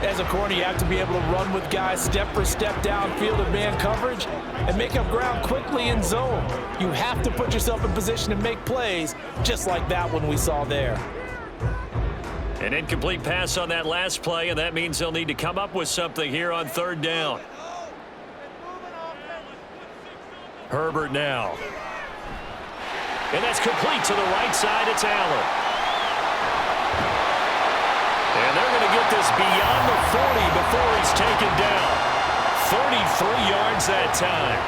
As a corner, you have to be able to run with guys step for step downfield in man coverage and make up ground quickly in zone. You have to put yourself in position to make plays, just like that one we saw there.
An incomplete pass on that last play, and that means they'll need to come up with something here on 3rd down. Herbert now. And that's complete to the right side. It's Allen. And they're going to get this beyond the 40 before he's taken down. 33 yards that time.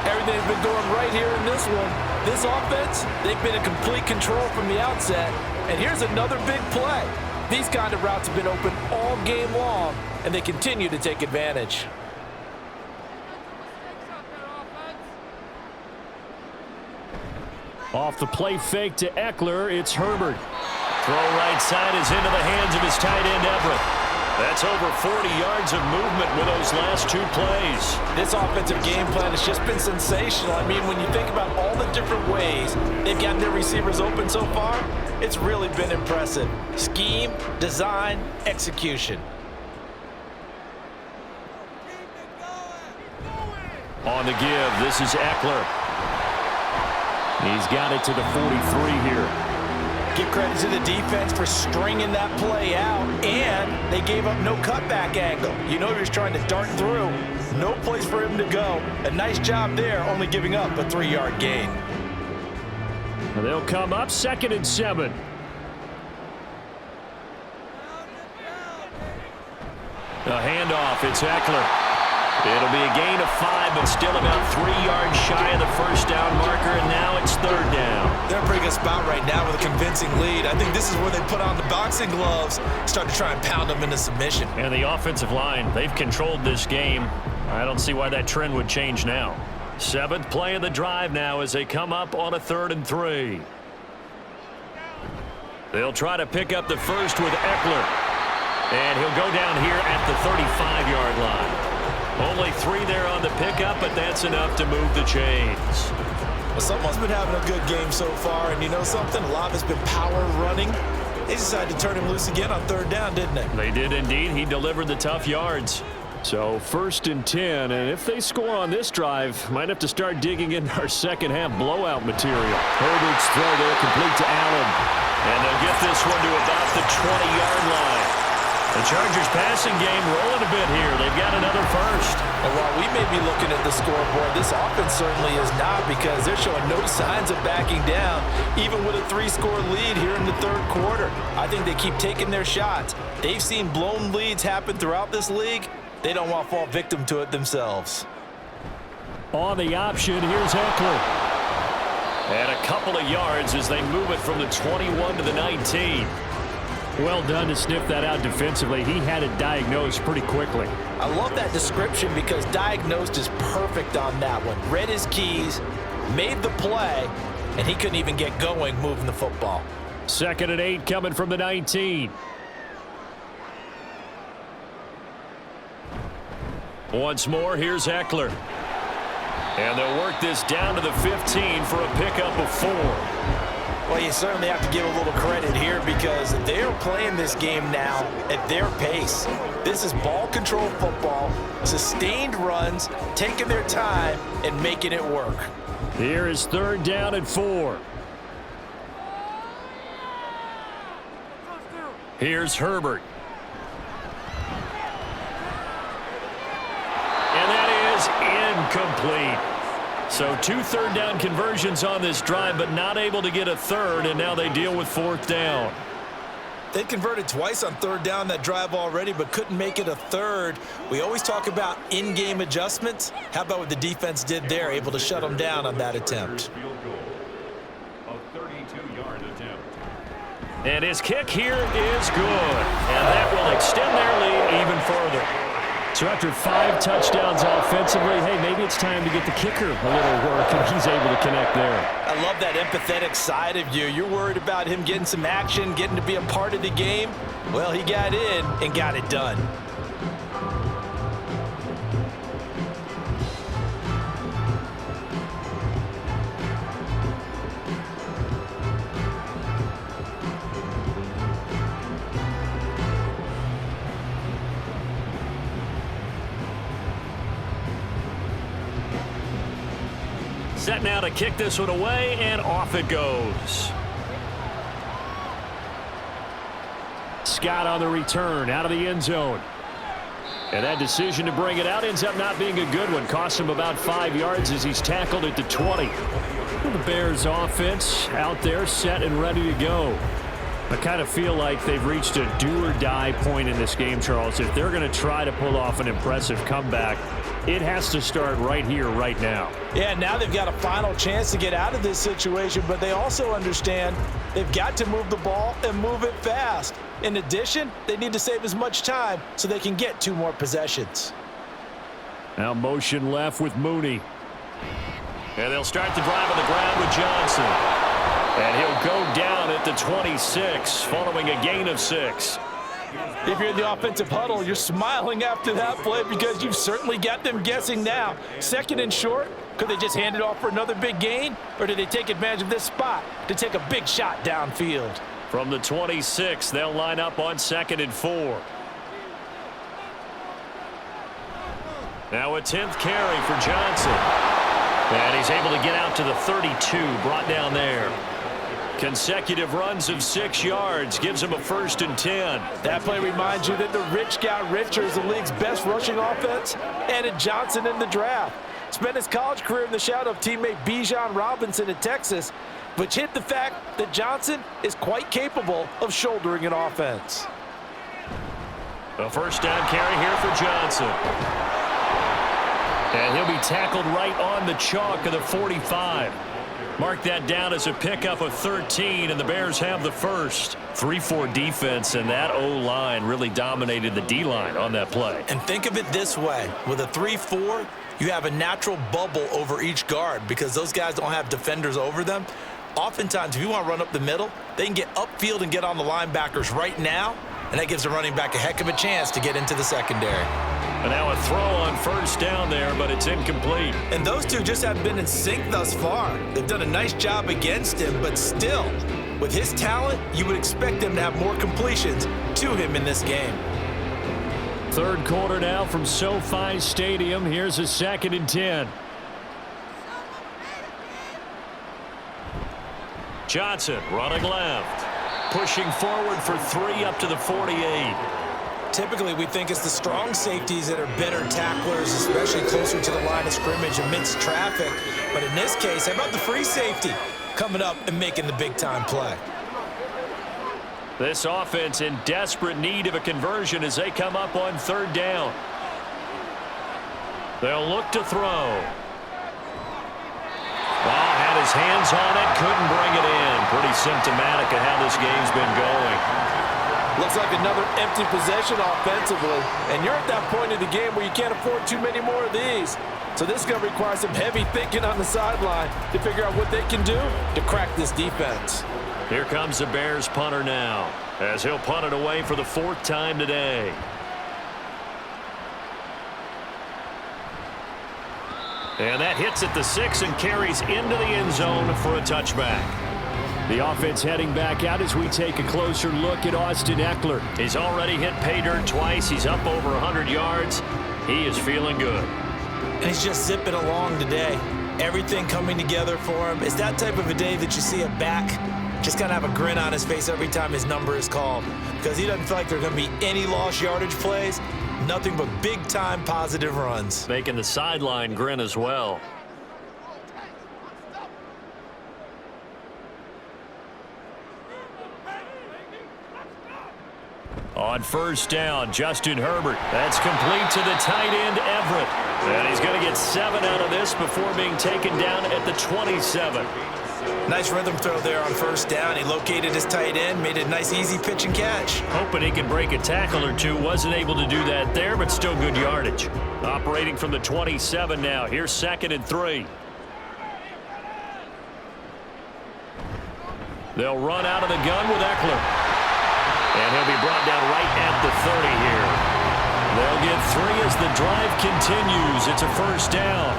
Everything's been going right here in this one. This offense, they've been in complete control from the outset. And here's another big play. These kind of routes have been open all game long, and they continue to take advantage.
Off the play fake to Eckler, it's Herbert. Throw right side is into the hands of his tight end, Everett. That's over 40 yards of movement with those last 2 plays.
This offensive game plan has just been sensational. I mean, when you think about all the different ways they've gotten their receivers open so far, it's really been impressive. Scheme, design, execution.
On the give, this is Eckler. He's got it to the 43 here.
Give credit to the defense for stringing that play out, and they gave up no cutback angle. You know he was trying to dart through. No place for him to go. A nice job there, only giving up a 3-yard gain.
They'll come up 2nd and 7. A handoff, it's Eckler. It'll be a gain of 5, but still about 3 yards shy of the first down marker, and now it's 3rd down.
They're in a pretty good spot right now with a convincing lead. I think this is where they put on the boxing gloves, start to try and pound them into submission.
And the offensive line, they've controlled this game. I don't see why that trend would change now. 7th play of the drive now as they come up on a 3rd and 3. They'll try to pick up the first with Eckler. And he'll go down here at the 35-yard line. Only 3 there on the pickup, but that's enough to move the chains.
Well, someone's been having a good game so far, and you know something? A lot has been power running. They decided to turn him loose again on 3rd down, didn't they?
They did indeed. He delivered the tough yards. So 1st and 10, and if they score on this drive, might have to start digging in our second half blowout material. Herbert's throw there complete to Allen. And they'll get this one to about the 20-yard line. The Chargers passing game rolling a bit here. They've got another first.
And while we may be looking at the scoreboard, this offense certainly is not, because they're showing no signs of backing down, even with a 3-score lead here in the 3rd quarter. I think they keep taking their shots. They've seen blown leads happen throughout this league. They don't want to fall victim to it themselves.
On the option, here's Eckler. And a couple of yards as they move it from the 21 to the 19. Well done to sniff that out defensively. He had it diagnosed pretty quickly.
I love that description, because diagnosed is perfect on that one. Read his keys, made the play, and he couldn't even get going moving the football.
2nd and 8 coming from the 19. Once more, here's Eckler. And they'll work this down to the 15 for a pickup of 4.
Well, you certainly have to give a little credit here, because they're playing this game now at their pace. This is ball control football, sustained runs, taking their time and making it work.
Here is 3rd down and 4. Here's Herbert. And that is incomplete. So 2 3rd down conversions on this drive, but not able to get a 3rd, and now they deal with 4th down.
They converted twice on 3rd down that drive already, but couldn't make it a 3rd. We always talk about in-game adjustments. How about what the defense did there, able to shut them down on that attempt?
And his kick here is good, and that will extend their lead even further. So after 5 touchdowns offensively, hey, maybe it's time to get the kicker a little work, and he's able to connect there.
I love that empathetic side of you. You're worried about him getting some action, getting to be a part of the game. Well, he got in and got it done.
Set now to kick this one away, and off it goes. Scott on the return, out of the end zone. And that decision to bring it out ends up not being a good one. Cost him about 5 yards as he's tackled at the 20. The Bears offense out there set and ready to go. I kind of feel like they've reached a do-or-die point in this game, Charles. If they're going to try to pull off an impressive comeback, it has to start right here, right now.
Yeah, now they've got a final chance to get out of this situation, but they also understand they've got to move the ball and move it fast. In addition, they need to save as much time so they can get 2 more possessions.
Now motion left with Mooney. And they'll start the drive on the ground with Johnson. And he'll go down at the 26, following a gain of 6.
If you're in the offensive huddle, you're smiling after that play because you've certainly got them guessing now. 2nd and short, could they just hand it off for another big gain? Or do they take advantage of this spot to take a big shot downfield?
From the 26, they'll line up on 2nd and 4. Now a 10th carry for Johnson. And he's able to get out to the 32, brought down there. Consecutive runs of 6 yards gives him a 1st and 10.
That play reminds you that the rich got richer as the league's best rushing offense, added Johnson in the draft. Spent his college career in the shadow of teammate Bijan Robinson in Texas, which hit the fact that Johnson is quite capable of shouldering an offense.
A 1st down carry here for Johnson. And he'll be tackled right on the chalk of the 45. Mark that down as a pickup of 13, and the Bears have the 1st. 3-4 defense, and that O-line really dominated the D-line on that play.
And think of it this way. With a 3-4, you have a natural bubble over each guard because those guys don't have defenders over them. Oftentimes, if you want to run up the middle, they can get upfield and get on the linebackers right now, and that gives the running back a heck of a chance to get into the secondary.
And now a throw on 1st down there, but it's incomplete.
And those two just haven't been in sync thus far. They've done a nice job against him, but still, with his talent, you would expect them to have more completions to him in this game.
3rd quarter now from SoFi Stadium. Here's a 2nd and 10. Johnson running left. Pushing forward for 3 up to the 48.
Typically, we think it's the strong safeties that are better tacklers, especially closer to the line of scrimmage amidst traffic. But in this case, how about the free safety coming up and making the big-time play?
This offense in desperate need of a conversion as they come up on 3rd down. They'll look to throw. Well, had his hands on it, couldn't bring it in. Pretty symptomatic of how this game's been going.
Looks like another empty possession offensively. And you're at that point in the game where you can't afford too many more of these. So this is going to require some heavy thinking on the sideline to figure out what they can do to crack this defense.
Here comes the Bears punter now, as he'll punt it away for the 4th time today. And that hits at the 6 and carries into the end zone for a touchback. The offense heading back out as we take a closer look at Austin Eckler. He's already hit pay dirt twice. He's up over 100 yards. He is feeling good.
And he's just zipping along today. Everything coming together for him. It's that type of a day that you see a back just kind of have a grin on his face every time his number is called, because he doesn't feel like there are going to be any lost yardage plays. Nothing but big-time positive runs.
Making the sideline grin as well. On 1st down, Justin Herbert. That's complete to the tight end, Everett. And he's going to get 7 out of this before being taken down at the 27.
Nice rhythm throw there on first down. He located his tight end, made a nice easy pitch and catch.
Hoping he could break a tackle or two. Wasn't able to do that there, but still good yardage. Operating from the 27 now. Here's 2nd and 3. They'll run out of the gun with Eckler. And he'll be brought down right at the 30 here. They'll get 3 as the drive continues. It's a first down.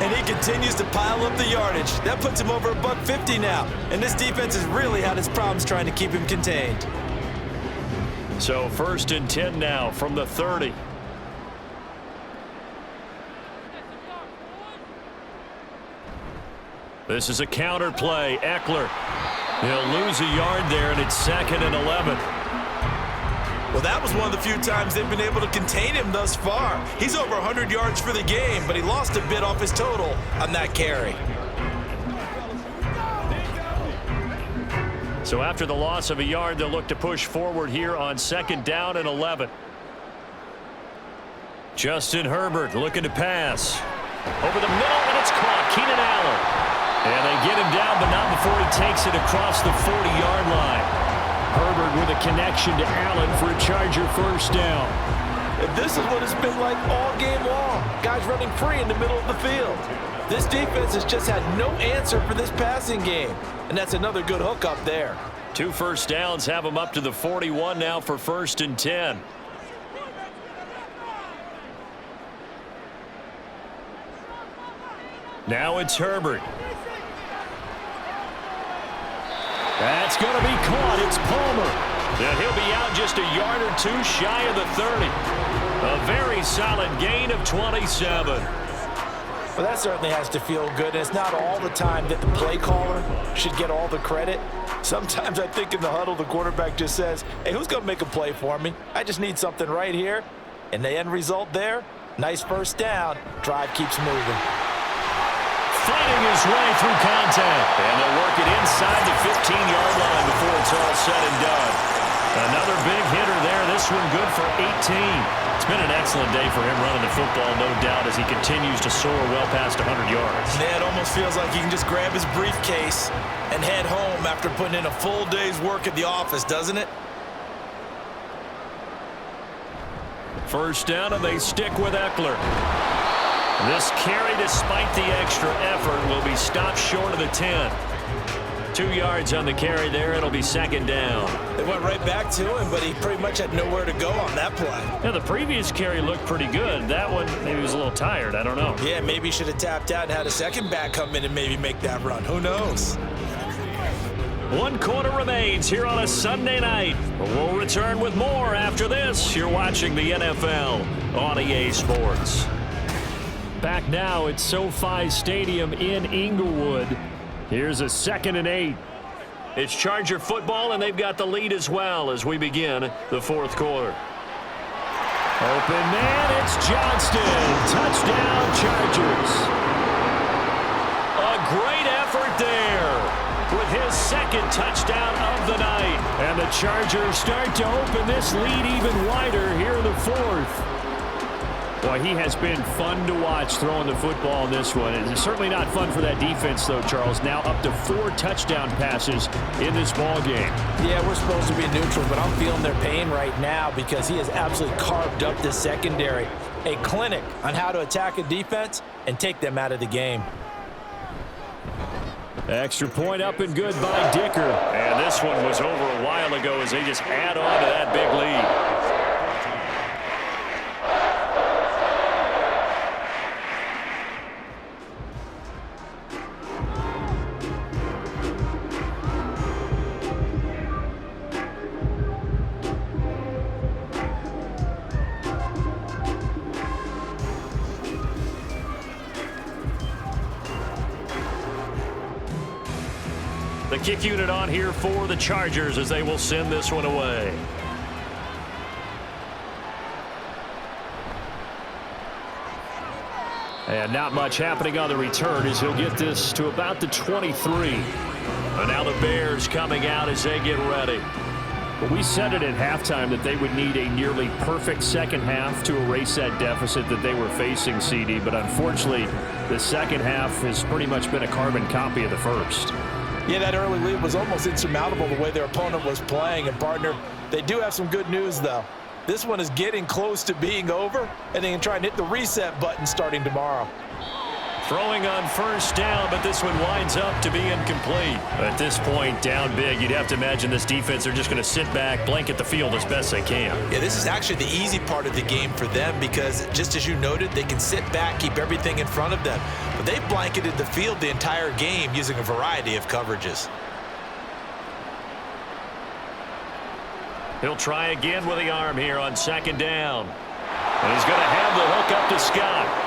And he continues to pile up the yardage. That puts him over $150 now. And this defense has really had its problems trying to keep him contained.
So 1st and 10 now from the 30. This is a counter play. Eckler. He'll lose a yard there, and it's 2nd and 11.
Well, that was one of the few times they've been able to contain him thus far. He's over 100 yards for the game, but he lost a bit off his total on that carry.
So after the loss of a yard, they'll look to push forward here on 2nd down and 11. Justin Herbert looking to pass. Over the middle, and it's caught. Keenan Allen. And they get him down, but not before he takes it across the 40-yard line. Herbert with a connection to Allen for a Charger first down.
And this is what it's been like all game long. Guys running free in the middle of the field. This defense has just had no answer for this passing game. And that's another good hook up there.
2 first downs have them up to the 41 now for 1st and 10. Now it's Herbert. That's going to be caught. It's Palmer. And he'll be out just a yard or 2 shy of the 30. A very solid gain of 27.
Well, that certainly has to feel good. And it's not all the time that the play caller should get all the credit. Sometimes I think in the huddle, the quarterback just says, hey, who's going to make a play for me? I just need something right here. And the end result there, nice first down. Drive keeps moving.
Fighting his way through contact. And they'll work it inside the 15-yard line before it's all said and done. Another big hitter there. This one good for 18. It's been an excellent day for him running the football, no doubt, as he continues to soar well past 100 yards.
Yeah, it almost feels like he can just grab his briefcase and head home after putting in a full day's work at the office, doesn't it?
First down, and they stick with Eckler. This carry, despite the extra effort, will be stopped short of the 10. 2 yards on the carry there. It'll be 2nd down.
They went right back to him, but he pretty much had nowhere to go on that play.
Yeah, the previous carry looked pretty good. That one, maybe he was a little tired. I don't know.
Yeah, maybe he should have tapped out and had a second back come in and maybe make that run. Who knows?
1 quarter remains here on a Sunday night. We'll return with more after this. You're watching the NFL on EA Sports. Back now at SoFi Stadium in Inglewood. Here's a 2nd and 8. It's Charger football, and they've got the lead as well as we begin the 4th quarter. Open man, it's Johnston. Touchdown, Chargers. A great effort there with his 2nd touchdown of the night. And the Chargers start to open this lead even wider here in the 4th. Boy, he has been fun to watch throwing the football in this one. It's certainly not fun for that defense, though, Charles. Now up to 4 touchdown passes in this ball game.
Yeah, we're supposed to be neutral, but I'm feeling their pain right now because he has absolutely carved up the secondary. A clinic on how to attack a defense and take them out of the game.
Extra point up and good by Dicker. And this one was over a while ago as they just add on to that big lead. The kick unit on here for the Chargers as they will send this one away. And not much happening on the return as he'll get this to about the 23. And now the Bears coming out as they get ready. But we said it at halftime that they would need a nearly perfect second half to erase that deficit that they were facing, CD. But unfortunately, the second half has pretty much been a carbon copy of the first.
Yeah, that early lead was almost insurmountable the way their opponent was playing. And, partner, they do have some good news, though. This one is getting close to being over, and they can try and hit the reset button starting tomorrow.
Throwing on first down, but this one winds up to be incomplete. At this point, down big, you'd have to imagine this defense are just going to sit back, blanket the field as best they can.
Yeah, this is actually the easy part of the game for them because, just as you noted, they can sit back, keep everything in front of them. But they've blanketed the field the entire game using a variety of coverages.
He'll try again with the arm here on second down. And he's going to have the hook up to Scott.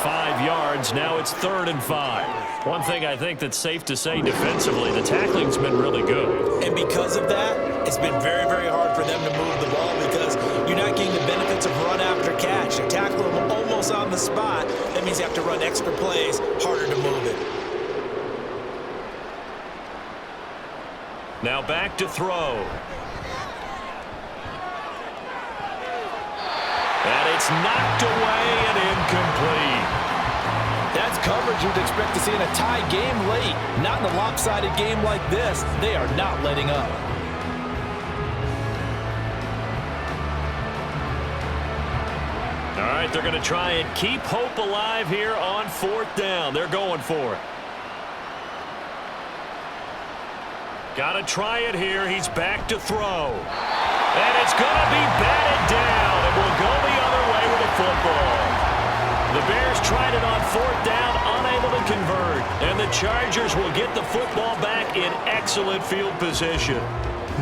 5 yards. Now it's 3rd and 5. One thing I think that's safe to say defensively, the tackling's been really good.
And because of that, it's been very, very hard for them to move the ball because you're not getting the benefits of run after catch. You're tackling them almost on the spot. That means you have to run extra plays, harder to move it.
Now back to throw. And it's knocked away and incomplete.
That's coverage you'd expect to see in a tie game late. Not in a lopsided game like this. They are not letting up.
All right, they're going to try and keep hope alive here on 4th down. They're going for it. Got to try it here. He's back to throw. And it's going to be batted down. It will go the other way with the football. The Bears tried it on 4th down, unable to convert. And the Chargers will get the football back in excellent field position.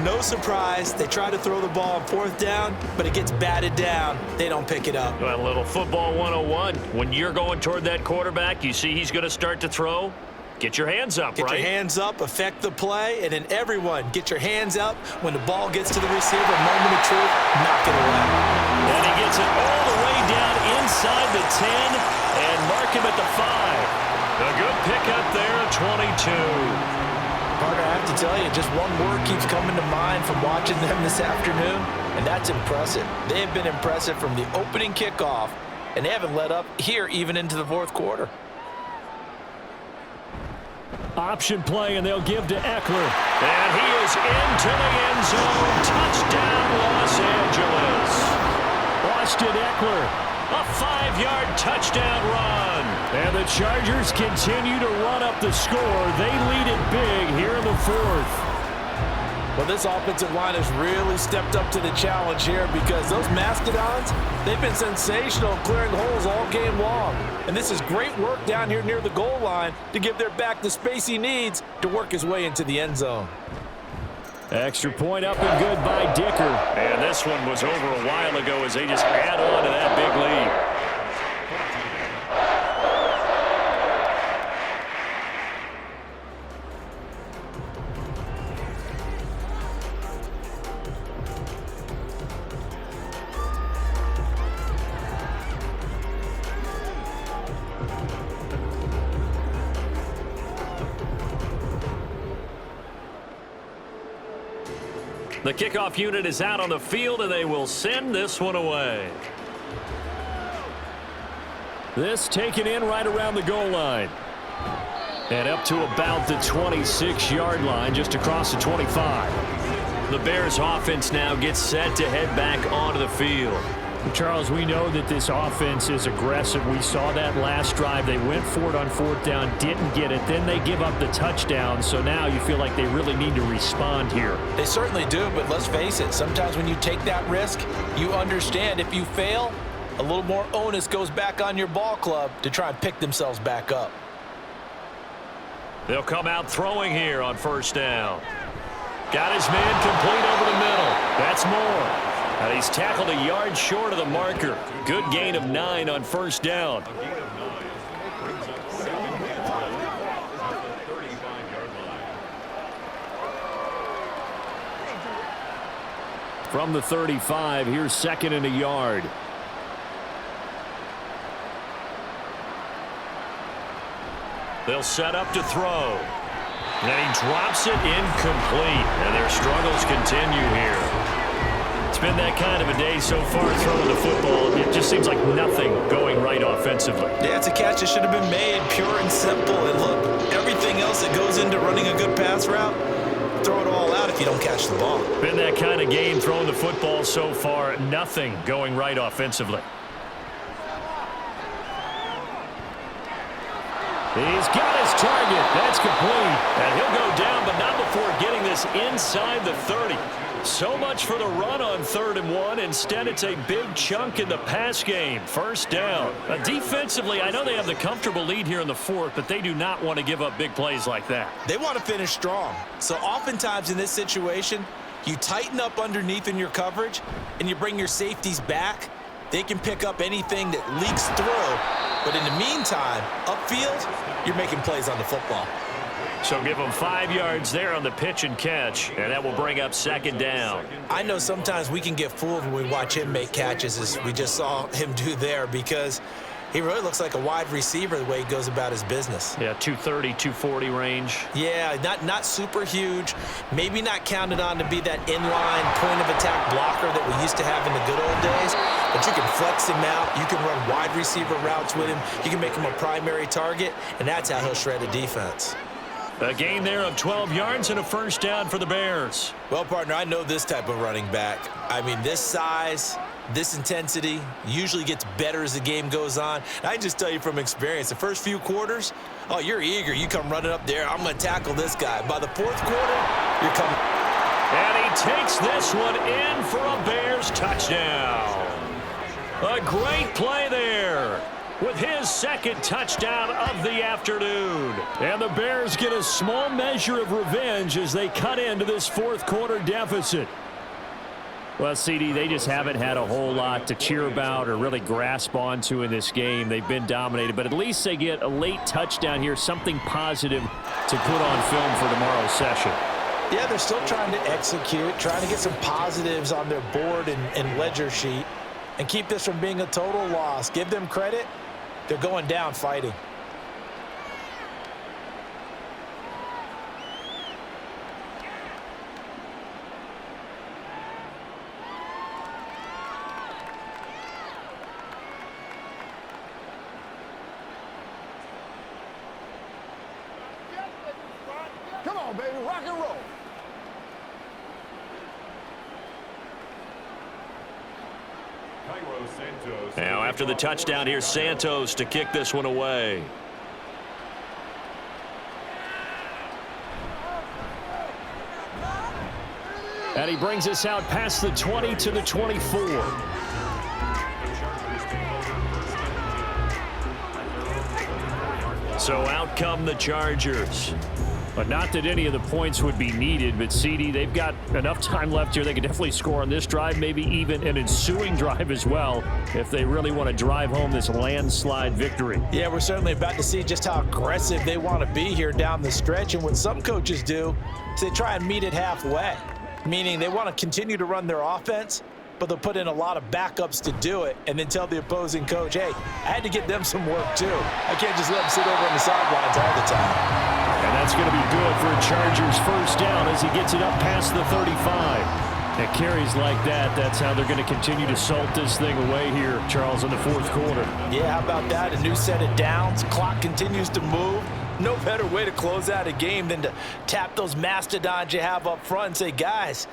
No surprise. They try to throw the ball on 4th down, but it gets batted down. They don't pick it up.
Well, a little football 101. When you're going toward that quarterback, you see he's going to start to throw. Get your hands up,
right? Get your hands up, affect the play, and then everyone get your hands up when the ball gets to the receiver. Moment of truth, knock it away.
And he gets it all the way down inside the 10 and mark him at the 5. A good pickup there at 22.
Partner, I have to tell you, just one word keeps coming to mind from watching them this afternoon, and that's impressive. They have been impressive from the opening kickoff, and they haven't let up here even into the 4th quarter.
Option play, and they'll give to Eckler. And he is into the end zone. Touchdown, Los Angeles. Austin Eckler, a 5-yard touchdown run. And the Chargers continue to run up the score. They lead it big here in the 4th.
Well, this offensive line has really stepped up to the challenge here because those Mastodons, they've been sensational clearing holes all game long. And this is great work down here near the goal line to give their back the space he needs to work his way into the end zone.
Extra point up and good by Dicker. And this one was over a while ago as they just add on to that big lead. The kickoff unit is out on the field, and they will send this one away. This taken in right around the goal line. And up to about the 26-yard line, just across the 25. The Bears offense now gets set to head back onto the field. Charles, we know that this offense is aggressive. We saw that last drive. They went for it on 4th down, didn't get it. Then they give up the touchdown. So now you feel like they really need to respond here.
They certainly do, but let's face it. Sometimes when you take that risk, you understand if you fail, a little more onus goes back on your ball club to try and pick themselves back up.
They'll come out throwing here on 1st down. Got his man complete over the middle. That's more. And he's tackled a yard short of the marker. Good gain of 9 on 1st down. From the 35, here's 2nd and a yard. They'll set up to throw. And he drops it incomplete. And their struggles continue here. It's been that kind of a day so far throwing the football. It just seems like nothing going right offensively.
Yeah, it's a catch that should have been made, pure and simple. And look, everything else that goes into running a good pass route, throw it all out if you don't catch the ball.
Been that kind of game throwing the football so far. Nothing going right offensively. He's got his target. That's complete. And he'll go down, but not before getting this inside the 30. So much for the run on 3rd and 1. Instead, it's a big chunk in the pass game. First down. Defensively, I know they have the comfortable lead here in the 4th, but they do not want to give up big plays like that.
They want to finish strong. So oftentimes in this situation, you tighten up underneath in your coverage, and you bring your safeties back. They can pick up anything that leaks through. But in the meantime, upfield, you're making plays on the football.
So give them 5 yards there on the pitch and catch, and that will bring up 2nd down.
I know sometimes we can get fooled when we watch him make catches, as we just saw him do there, because he really looks like a wide receiver the way he goes about his business.
Yeah, 230, 240 range.
Yeah, not super huge. Maybe not counted on to be that inline point-of-attack blocker that we used to have in the good old days. But you can flex him out. You can run wide receiver routes with him. You can make him a primary target, and that's how he'll shred a defense.
A gain there of 12 yards and a first down for the Bears.
Well, partner, I know this type of running back. I mean, this size, this intensity usually gets better as the game goes on. And I can just tell you from experience, the first few quarters, oh, you're eager. You come running up there. I'm going to tackle this guy. By the 4th quarter, you're coming.
And he takes this one in for a Bears touchdown. A great play there with his 2nd touchdown of the afternoon. And the Bears get a small measure of revenge as they cut into this 4th quarter deficit. Well, CD, they just haven't had a whole lot to cheer about or really grasp onto in this game. They've been dominated, but at least they get a late touchdown here, something positive to put on film for tomorrow's session.
Yeah, they're still trying to execute, trying to get some positives on their board and ledger sheet and keep this from being a total loss. Give them credit. They're going down fighting.
Come on, baby, rock and roll.
Now after the touchdown, here's Santos to kick this one away. And he brings us out past the 20 to the 24. So out come the Chargers. But not that any of the points would be needed, but CD, they've got enough time left here. They can definitely score on this drive, maybe even an ensuing drive as well, if they really want to drive home this landslide victory.
Yeah, we're certainly about to see just how aggressive they want to be here down the stretch. And what some coaches do is they try and meet it halfway, meaning they want to continue to run their offense, but they'll put in a lot of backups to do it and then tell the opposing coach, hey, I had to get them some work too. I can't just let them sit over on the sidelines all the time.
And that's going to be good for a Chargers first down as he gets it up past the 35. And carries like that, that's how they're going to continue to salt this thing away here, Charles, in the 4th quarter.
Yeah, how about that? A new set of downs. Clock continues to move. No better way to close out a game than to tap those mastodons you have up front and say, guys,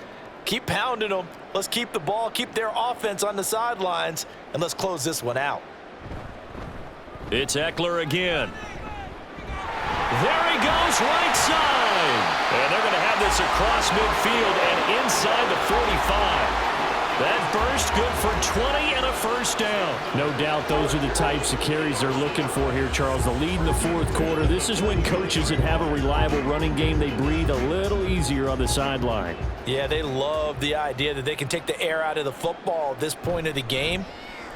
keep pounding them. Let's keep the ball, keep their offense on the sidelines, and let's close this one out.
It's Eckler again. There he goes, right side. And they're going to have this across midfield and inside the 45. That burst good for 20 and a first down. No doubt those are the types of carries they're looking for here, Charles. The lead in the 4th quarter. This is when coaches that have a reliable running game, they breathe a little easier on the sideline.
Yeah, they love the idea that they can take the air out of the football at this point of the game.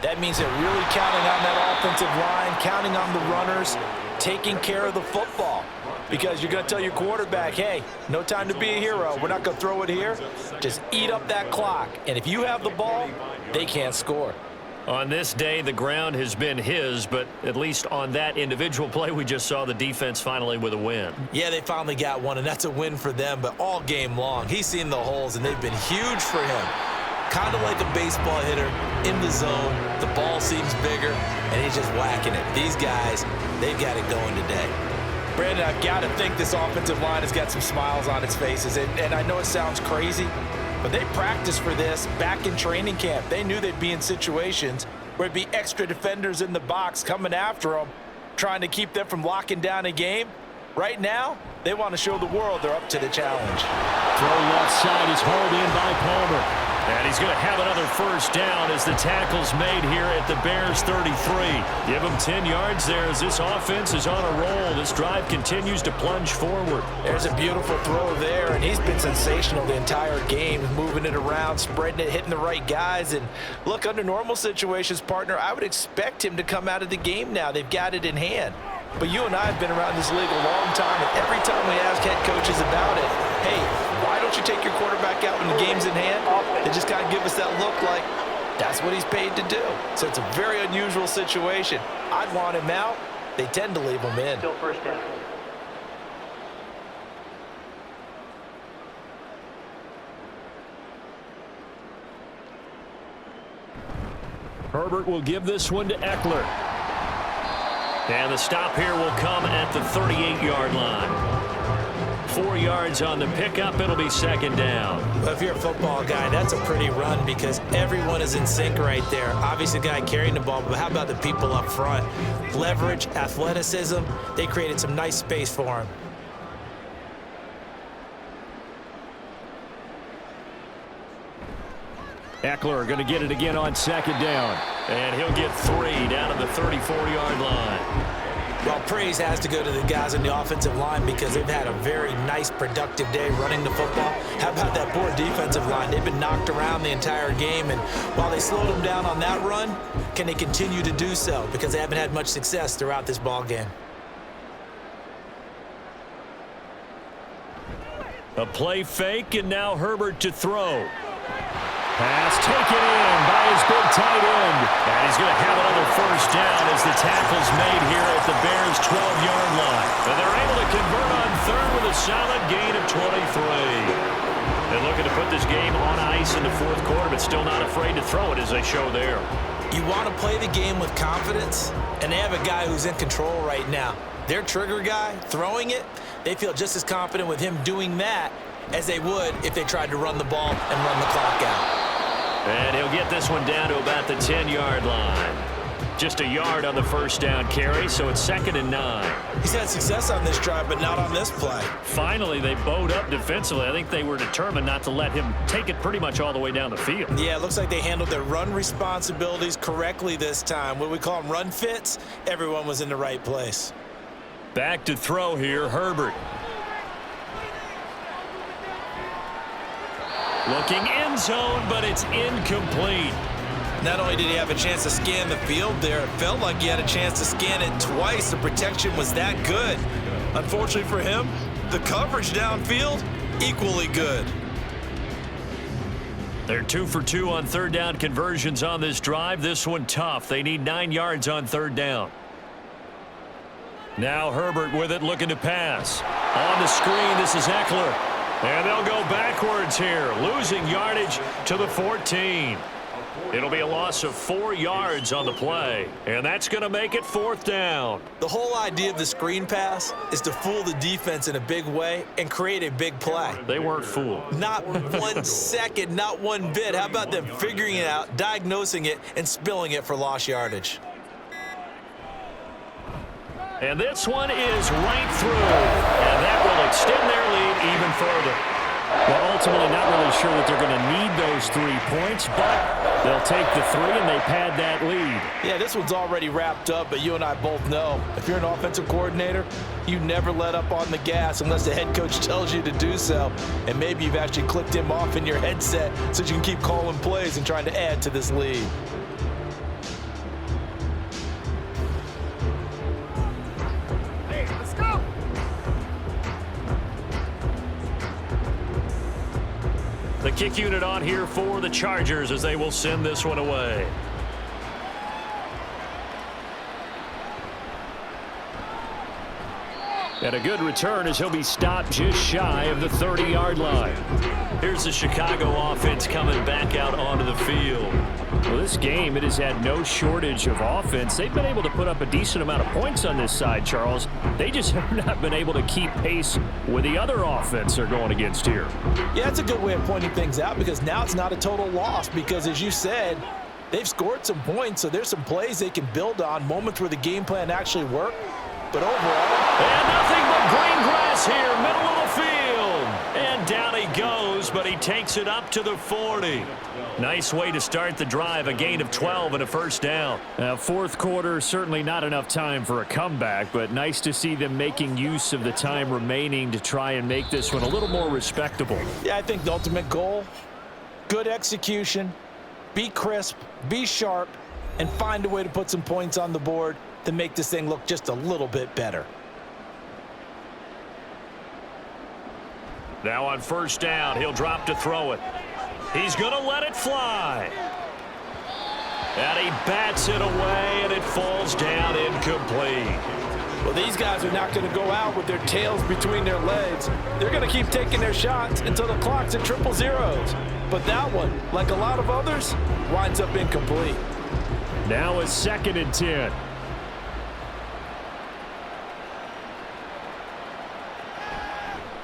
That means they're really counting on that offensive line, counting on the runners, taking care of the football. Because you're going to tell your quarterback, hey, no time to be a hero. We're not going to throw it here. Just eat up that clock. And if you have the ball, they can't score.
On this day, the ground has been his, but at least on that individual play, we just saw the defense finally with a win.
Yeah, they finally got one, and that's a win for them, but all game long, he's seen the holes, and they've been huge for him. Kind of like a baseball hitter in the zone. The ball seems bigger, and he's just whacking it. These guys, they've got it going today. Brandon, I've got to think this offensive line has got some smiles on its faces, and I know it sounds crazy, but they practiced for this back in training camp. They knew they'd be in situations where it'd be extra defenders in the box coming after them, trying to keep them from locking down a game. Right now, they want to show the world they're up to the challenge.
Throw left side is hauled in by Palmer. And he's going to have another first down as the tackle's made here at the Bears 33. Give him 10 yards there as this offense is on a roll. This drive continues to plunge forward.
There's a beautiful throw there, and he's been sensational the entire game, moving it around, spreading it, hitting the right guys. And look, under normal situations, partner, I would expect him to come out of the game now. They've got it in hand. But you and I have been around this league a long time, and every time we ask head coaches about it, hey, why don't you take your quarterback out when the game's in hand? They just kind of give us that look like that's what he's paid to do. So it's a very unusual situation. I'd want him out. They tend to leave him in.
Still first down.
Herbert will give this one to Eckler. And the stop here will come at the 38-yard line. 4 yards on the pickup. It'll be second down.
Well, if you're a football guy, that's a pretty run because everyone is in sync right there. Obviously, the guy carrying the ball, but how about the people up front? Leverage, athleticism, they created some nice space for him.
Eckler going to get it again on second down. And he'll get 3 down to the 34-yard line.
Well, praise has to go to the guys on the offensive line because they've had a very nice, productive day running the football. How about that poor defensive line? They've been knocked around the entire game, and while they slowed them down on that run, can they continue to do so? Because they haven't had much success throughout this ball game.
A play fake, and now Herbert to throw. Pass taken in by his big tight end. And he's going to have another first down as the tackle's made here at the Bears' 12-yard line. And they're able to convert on third with a solid gain of 23. They're looking to put this game on ice in the fourth quarter, but still not afraid to throw it as they show there.
You want to play the game with confidence, and they have a guy who's in control right now. Their trigger guy, throwing it, they feel just as confident with him doing that as they would if they tried to run the ball and run the clock out.
And he'll get this one down to about the 10-yard line. Just a yard on the first down carry, so it's 2nd and 9.
He's had success on this drive, but not on this play.
Finally, they bowed up defensively. I think they were determined not to let him take it pretty much all the way down the field.
Yeah, it looks like they handled their run responsibilities correctly this time. What we call them run fits, everyone was in the right place.
Back to throw here, Herbert. Looking end zone, but it's incomplete.
Not only did he have a chance to scan the field there, it felt like he had a chance to scan it twice. The protection was that good. Unfortunately for him, the coverage downfield, equally good.
They're 2 for 2 on third down conversions on this drive. This one tough. They need 9 yards on third down. Now Herbert with it, looking to pass. On the screen, this is Eckler. And they'll go backwards here, losing yardage to the 14. It'll be a loss of 4 yards on the play, and that's going to make it 4th down.
The whole idea of the screen pass is to fool the defense in a big way and create a big play.
They weren't fooled.
Not 1 second, not one bit. How about them figuring it out, diagnosing it, and spilling it for lost yardage?
And this one is right through, and that will extend their lead even further. Well, ultimately not really sure that they're going to need those 3 points, but they'll take the 3 and they pad that lead.
Yeah, this one's already wrapped up, but you and I both know if you're an offensive coordinator, you never let up on the gas unless the head coach tells you to do so. And maybe you've actually clicked him off in your headset so you can keep calling plays and trying to add to this lead.
The kick unit on here for the Chargers as they will send this one away. And a good return as he'll be stopped just shy of the 30-yard line. Here's the Chicago offense coming back out onto the field. Well, this game, it has had no shortage of offense. They've been able to put up a decent amount of points on this side, Charles. They just have not been able to keep pace with the other offense they're going against here.
Yeah, that's a good way of pointing things out because now it's not a total loss because, as you said, they've scored some points, so there's some plays they can build on, moments where the game plan actually worked. But overall,
and nothing but green grass here, middle of the field. And down he goes, but he takes it up to the 40. Nice way to start the drive, a gain of 12 and a first down. Fourth quarter, certainly not enough time for a comeback, but nice to see them making use of the time remaining to try and make this one a little more respectable.
Yeah, I think the ultimate goal, good execution, be crisp, be sharp, and find a way to put some points on the board to make this thing look just a little bit better.
Now on first down, he'll drop to throw it. He's going to let it fly. And he bats it away, and it falls down incomplete.
Well, these guys are not going to go out with their tails between their legs. They're going to keep taking their shots until the clock's at triple zeros. But that one, like a lot of others, winds up incomplete.
Now a 2nd and 10.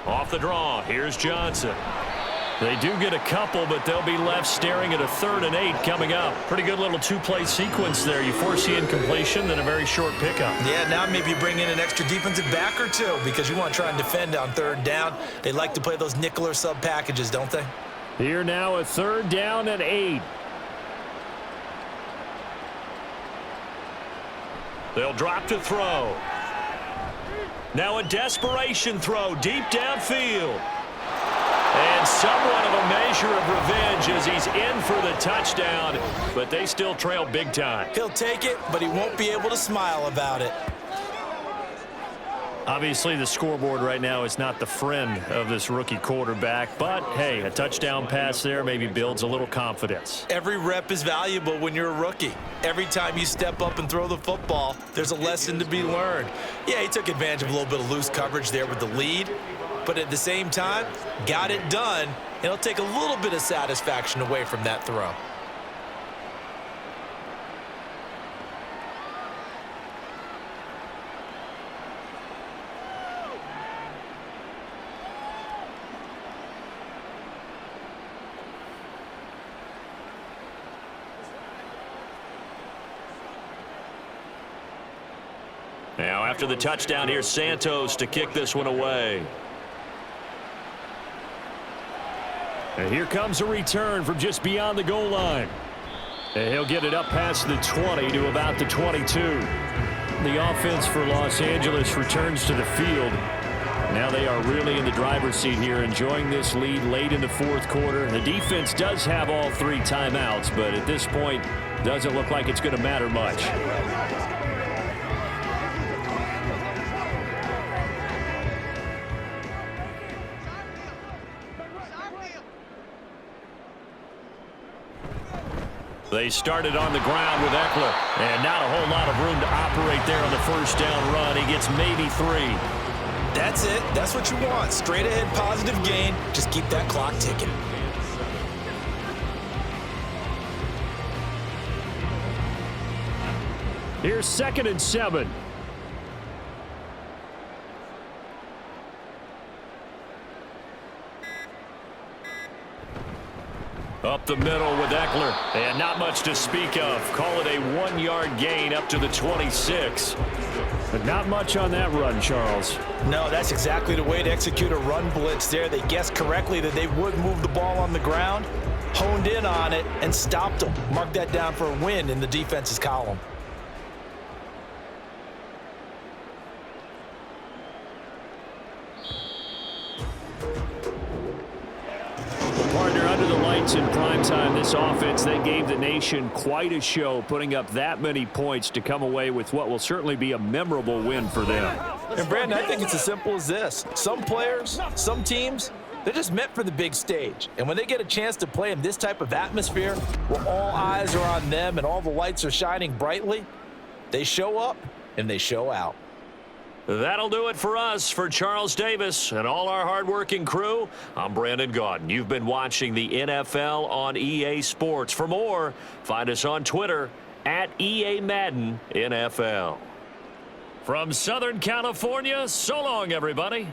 Off the draw, here's Johnson. They do get a couple, but they'll be left staring at a 3rd and 8 coming up. Pretty good little two-play sequence there. You force the incompletion, then a very short pickup.
Yeah, now maybe you bring in an extra defensive back or two because you want to try and defend on 3rd down. They like to play those nickel or sub packages, don't they?
Here now a 3rd down and 8. They'll drop to throw. Now a desperation throw deep downfield. And somewhat of a measure of revenge as he's in for the touchdown, but they still trail big time.
He'll take it, but he won't be able to smile about it.
Obviously, the scoreboard right now is not the friend of this rookie quarterback, but hey, a touchdown pass there maybe builds a little confidence.
Every rep is valuable when you're a rookie. Every time you step up and throw the football, there's a lesson to be learned. Yeah, he took advantage of a little bit of loose coverage there with the lead, but at the same time, got it done, and it'll take a little bit of satisfaction away from that throw.
Now after the touchdown, here's Santos to kick this one away. And here comes a return from just beyond the goal line. And he'll get it up past the 20 to about the 22. The offense for Los Angeles returns to the field. Now they are really in the driver's seat here, enjoying this lead late in the fourth quarter. The defense does have all 3 timeouts, but at this point, doesn't look like it's going to matter much. They started on the ground with Eckler, and not a whole lot of room to operate there on the first down run. He gets maybe 3.
That's it. That's what you want. Straight ahead positive gain. Just keep that clock ticking.
Here's 2nd and 7. Up the middle with Eckler, and not much to speak of. Call it a 1-yard gain up to the 26. But not much on that run, Charles.
No, that's exactly the way to execute a run blitz there. They guessed correctly that they would move the ball on the ground, honed in on it, and stopped them. Mark that down for a win in the defense's column.
Partner, under the lights in primetime, this offense, they gave the nation quite a show, putting up that many points to come away with what will certainly be a memorable win for them.
And Brandon, I think it's as simple as this. Some players, some teams, they're just meant for the big stage. And when they get a chance to play in this type of atmosphere, where all eyes are on them and all the lights are shining brightly, they show up and they show out.
That'll do it for us. For Charles Davis and all our hardworking crew, I'm Brandon Gaudin. You've been watching the NFL on EA Sports. For more, find us on Twitter at EA Madden NFL. From Southern California, so long, everybody.